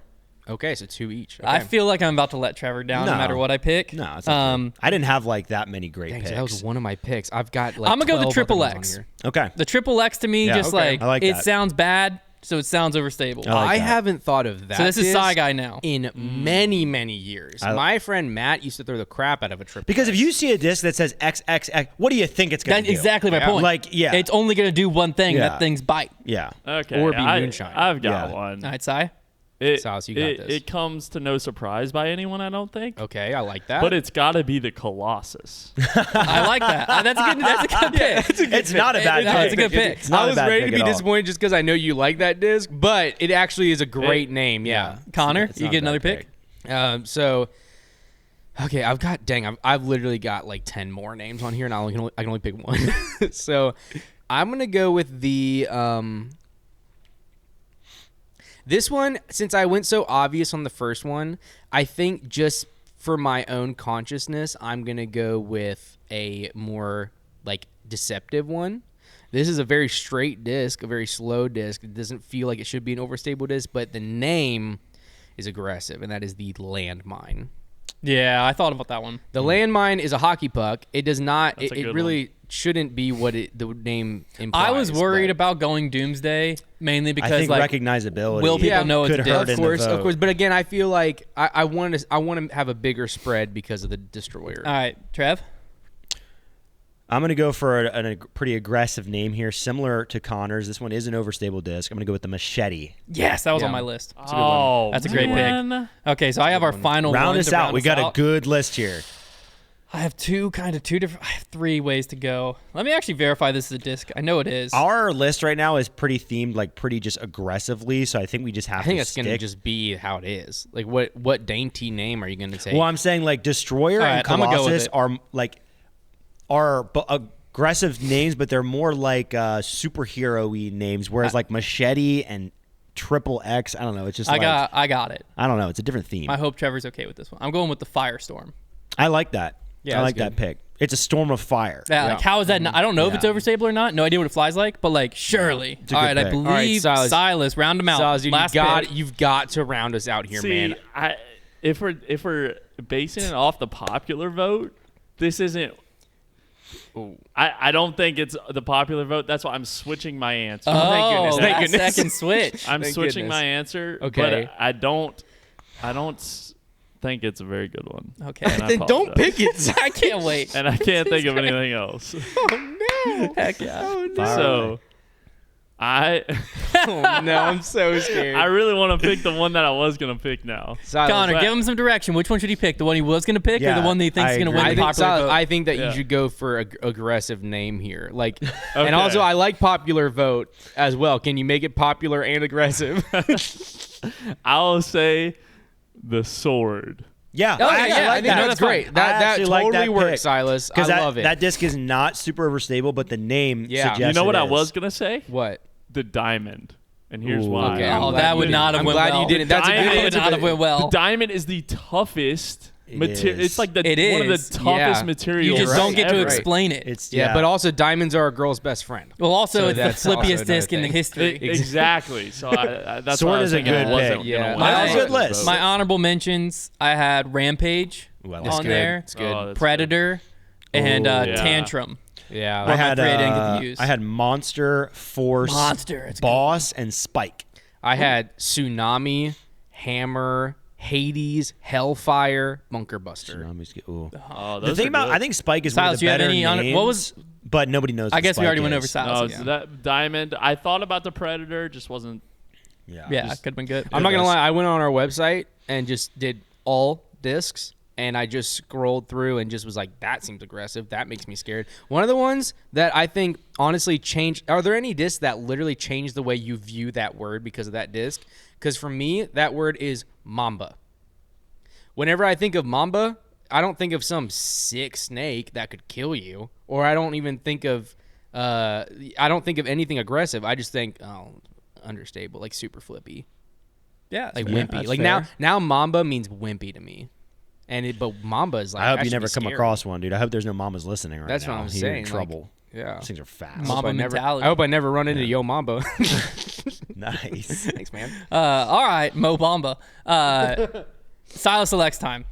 Okay, so 2 each. Okay. I feel like I'm about to let Trevor down no No. matter what I pick. No, it's not true. I didn't have like that many great Dang, so picks. that was one of my picks. I've got like I'm gonna go the 12 triple other ones X. on here. Okay. The triple X to me, Yeah, just okay. like, I like it that. sounds bad, so it sounds overstable. I like I that. haven't thought of that. So this is disc Psy Guy now. in many, many years. My friend Matt used to throw the crap out of a triple. Because if X. you see a disc that says XXX, what do you think it's going to That's do? exactly my Yeah. point. Like, yeah. It's only going to do one thing. Yeah. That thing's bite. Yeah. okay, or be moonshine. I've got Yeah. one. All right, Psy. Silas, you got this. It comes to no surprise by anyone, I don't think. Okay, I like that. But it's got to be the Colossus. I like that. That's a good. That's a good pick. It's not a bad No, pick. it's a good pick. It's not I a was bad ready pick to be at all. disappointed just because I know you like that disc, but it actually is a great name. Yeah. Connor, It's you not get a bad another pick. So, okay, I've literally got like 10 more names on here, and I can only pick one. So, I'm gonna go with the this one, since I went so obvious on the first one. I think just for my own consciousness, I'm gonna go with a more like deceptive one. This is a very straight disc, a very slow disc. It doesn't feel like it should be an overstable disc, but the name is aggressive, and that is the landmine. Yeah, I thought about that one. The landmine is a hockey puck. It does not. That's a It good really shouldn't be what the name implies. I was worried but- about going Doomsday mainly I because think like recognizability. will people know it's could a hurt disc? in the Of vote. course. But again, I feel like I want to have a bigger spread because of the Destroyer. All right, Trev. I'm going to go for a pretty aggressive name here, similar to Konner's. This one is an overstable disc. I'm going to go with the Machete. Yes, that was on Yeah. my list. Oh, That's a great pick. man. Okay, so I have our final Round one us to out. round We us got out. a good list here. I have two different. I have 3 ways to go. Let me actually verify this is a disc. I know it is. Our list right now is pretty themed, like pretty just aggressively. So I think we just have I think to that's stick. going to just be how it is. Like, what dainty name are you going to take? Well, I'm saying like Destroyer All and right, I'm gonna go with Colossus it. are like aggressive names, but they're more like superhero-y names. Whereas like Machete and Triple X, I don't know. It's just I like got it. I don't know. It's a different theme. I hope Trevor's okay with this one. I'm going with the Firestorm. I like that. Yeah, I like that's that pick. It's a storm of fire. Yeah, like how is that? I don't know if it's Yeah. overstable or not. No idea what it flies like, but like surely. It's a All good right, I pick. believe All right, Silas, round him out. Silas, dude, Last pick. you've got to round us out here, See, man. if we're basing it off the popular vote, this isn't. I don't think it's the popular vote. That's why I'm switching my answer. Oh, thank goodness, thank that goodness. second switch. I'm Thank switching goodness. my answer. Okay. But I don't think it's a very good one. Okay. And I Then don't apologize. pick it. I can't wait. And I can't think of anything else. Heck yeah. So I Oh, no, I'm so scared. I really want to pick the one that I was gonna pick now. Silas, Connor, give him some direction. Which one should he pick? The one he was going to pick or Yeah, the one that he thinks I is going to agree. win I the think, popular Silas, vote? I think that you Yeah. should go for an aggressive name here. Like, Okay. and also I like popular vote as well. Can you make it popular and aggressive? I'll say the sword. Yeah, Oh, I actually yeah, I like think that. that's fine. great. I That actually like totally that works, pick. Silas. I Because love it. that disc is not super overstable, but the name Yeah. suggests You know what it I is. was gonna say? What? The diamond. And here's Ooh. why. Okay, Oh, I'm glad that you would didn't. not have I'm went glad well. you didn't. That's a Diamond good That would answer. not have went well. The diamond is the toughest It material. is. It's like It one of is. the toughest Yeah. materials. You just Right. don't get to ever. explain it. It's Yeah, but also diamonds are a girl's best friend. Well, also, So it's that's the also flippiest another disc in the thing. history. Exactly. So that's Sword why I is was a thinking it good wasn't pick. gonna Yeah. win. My- That's a good list. My honorable mentions, I had Rampage Ooh, I like That's on good. there, It's good. Oh, that's Predator, and Ooh. Yeah. Tantrum. Yeah. I I had had 3 I didn't get to use. I had Monster, Force, Monster, it's a good Boss, and Spike. I had Tsunami, Hammer, Hades, Hellfire, Bunker Buster. Ooh. Oh, The those thing are about good. I think Spike is Silas, one of the you have better any names. what was? But nobody knows. I what guess we Spike already went over is. Silas. No, again. it's that diamond. I thought about the Predator, just wasn't. Yeah. Yeah, could have been good. I'm not gonna lie. I went on our website and just did all discs, and I just scrolled through and just was like, "That seems aggressive. That makes me scared." One of the ones that I think honestly changed. Are there any discs that literally changed the way you view that word because of that disc? Because for me, that word is Mamba. Whenever I think of Mamba, I don't think of some sick snake that could kill you, or I don't even think of. I don't think of anything aggressive. I just think, understable, like super flippy. Yeah, Like fair. wimpy. That's Like fair. now Mamba means wimpy to me. But Mamba is like I hope that you should never be come scary. across one, dude. I hope there's no mamas listening right That's now. what I'm You're saying. in like, trouble. yeah. These things are fast. Mamba I mentality. hope I never run into Yo Mamba. Nice. Thanks, man. All right, Mo Bamba. Silas selects time.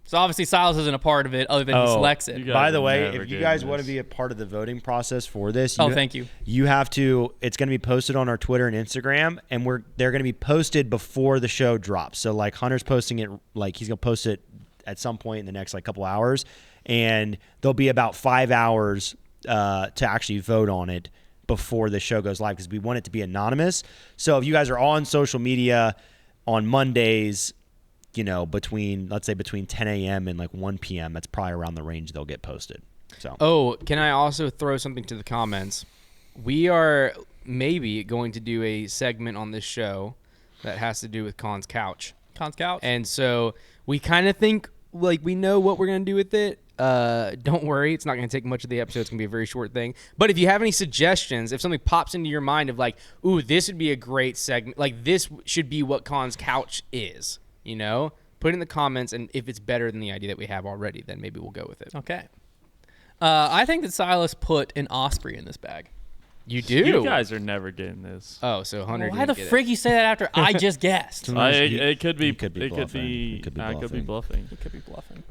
So obviously Silas isn't a part of it other than he Oh, selects it. you guys By the are way, never if you getting guys want to this. be a part of the voting process for this, Oh, thank you. You have to. It's going to be posted on our Twitter and Instagram, and they're going to be posted before the show drops. So like Hunter's posting it, like he's going to post it at some point in the next like couple hours, and there'll be about 5 hours to actually vote on it before the show goes live because we want it to be anonymous. So if you guys are on social media on Mondays, you know, between 10 a.m. and like 1 p.m., that's probably around the range they'll get posted. So Oh, can I also throw something to the comments? We are maybe going to do a segment on this show that has to do with Con's couch. Con's couch. And so we kind of think like we know what we're going to do with it. Don't worry, it's not going to take much of the episode. It's going to be a very short thing. But if you have any suggestions, if something pops into your mind of like, ooh, this would be a great segment, like this should be what Con's couch is, you know, put it in the comments. And if it's better than the idea that we have already, then maybe we'll go with it. Okay. I think that Silas put an osprey in this bag. You do? You guys are never getting this. Oh, so 100. Why the frick you say that after I just guessed? It could be. He could be It could bluffing. be. He could be I could be bluffing. You could be bluffing.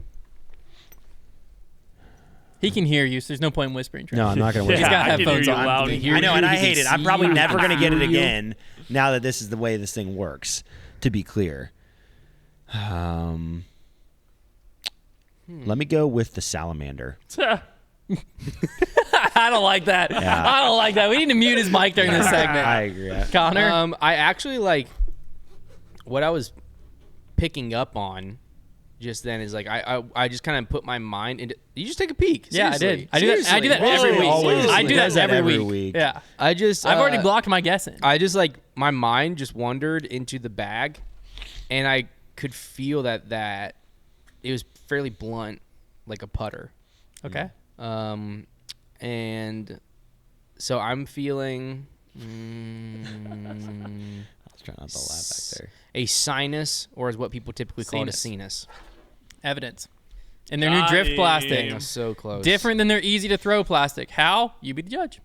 He can hear you, so there's no point in whispering. Trevor. No, I'm not going to He's whisper. got I can hear headphones you on. loud He and can I hear know, and you, I he can hate it. I'm see probably you, never he going to can get it feel you. again now that this is the way this thing works, to be clear. Let me go with the salamander. I don't like that. Yeah. I don't like that. We need to mute his mic during this segment. I agree. Konner? I actually like what I was picking up on just then is like I just kind of put my mind into. You just take a peek. Yeah, Seriously. I did. I do that every Whoa, week. always. I do He that does that every every week. week. Yeah. I've already blocked my guessing. I just like my mind just wandered into the bag, and I could feel that it was fairly blunt, like a putter. Okay. And so I'm feeling I was trying not to laugh back there. a sinus, or is what people typically call it a Sinus. sinus. Evidence. And their new drift plastic. Dang, so close. Different than their easy to throw plastic. How? You be the judge.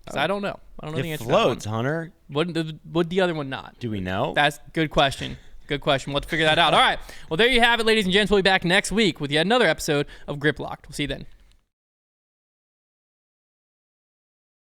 'Cause I don't know. I don't know the It answer to that one. floats, Hunter. Would the other one not? Do we know? That's a good question. Good question. We'll have to figure that out. All right. Well, there you have it, ladies and gents. We'll be back next week with yet another episode of Grip Locked. We'll see you then.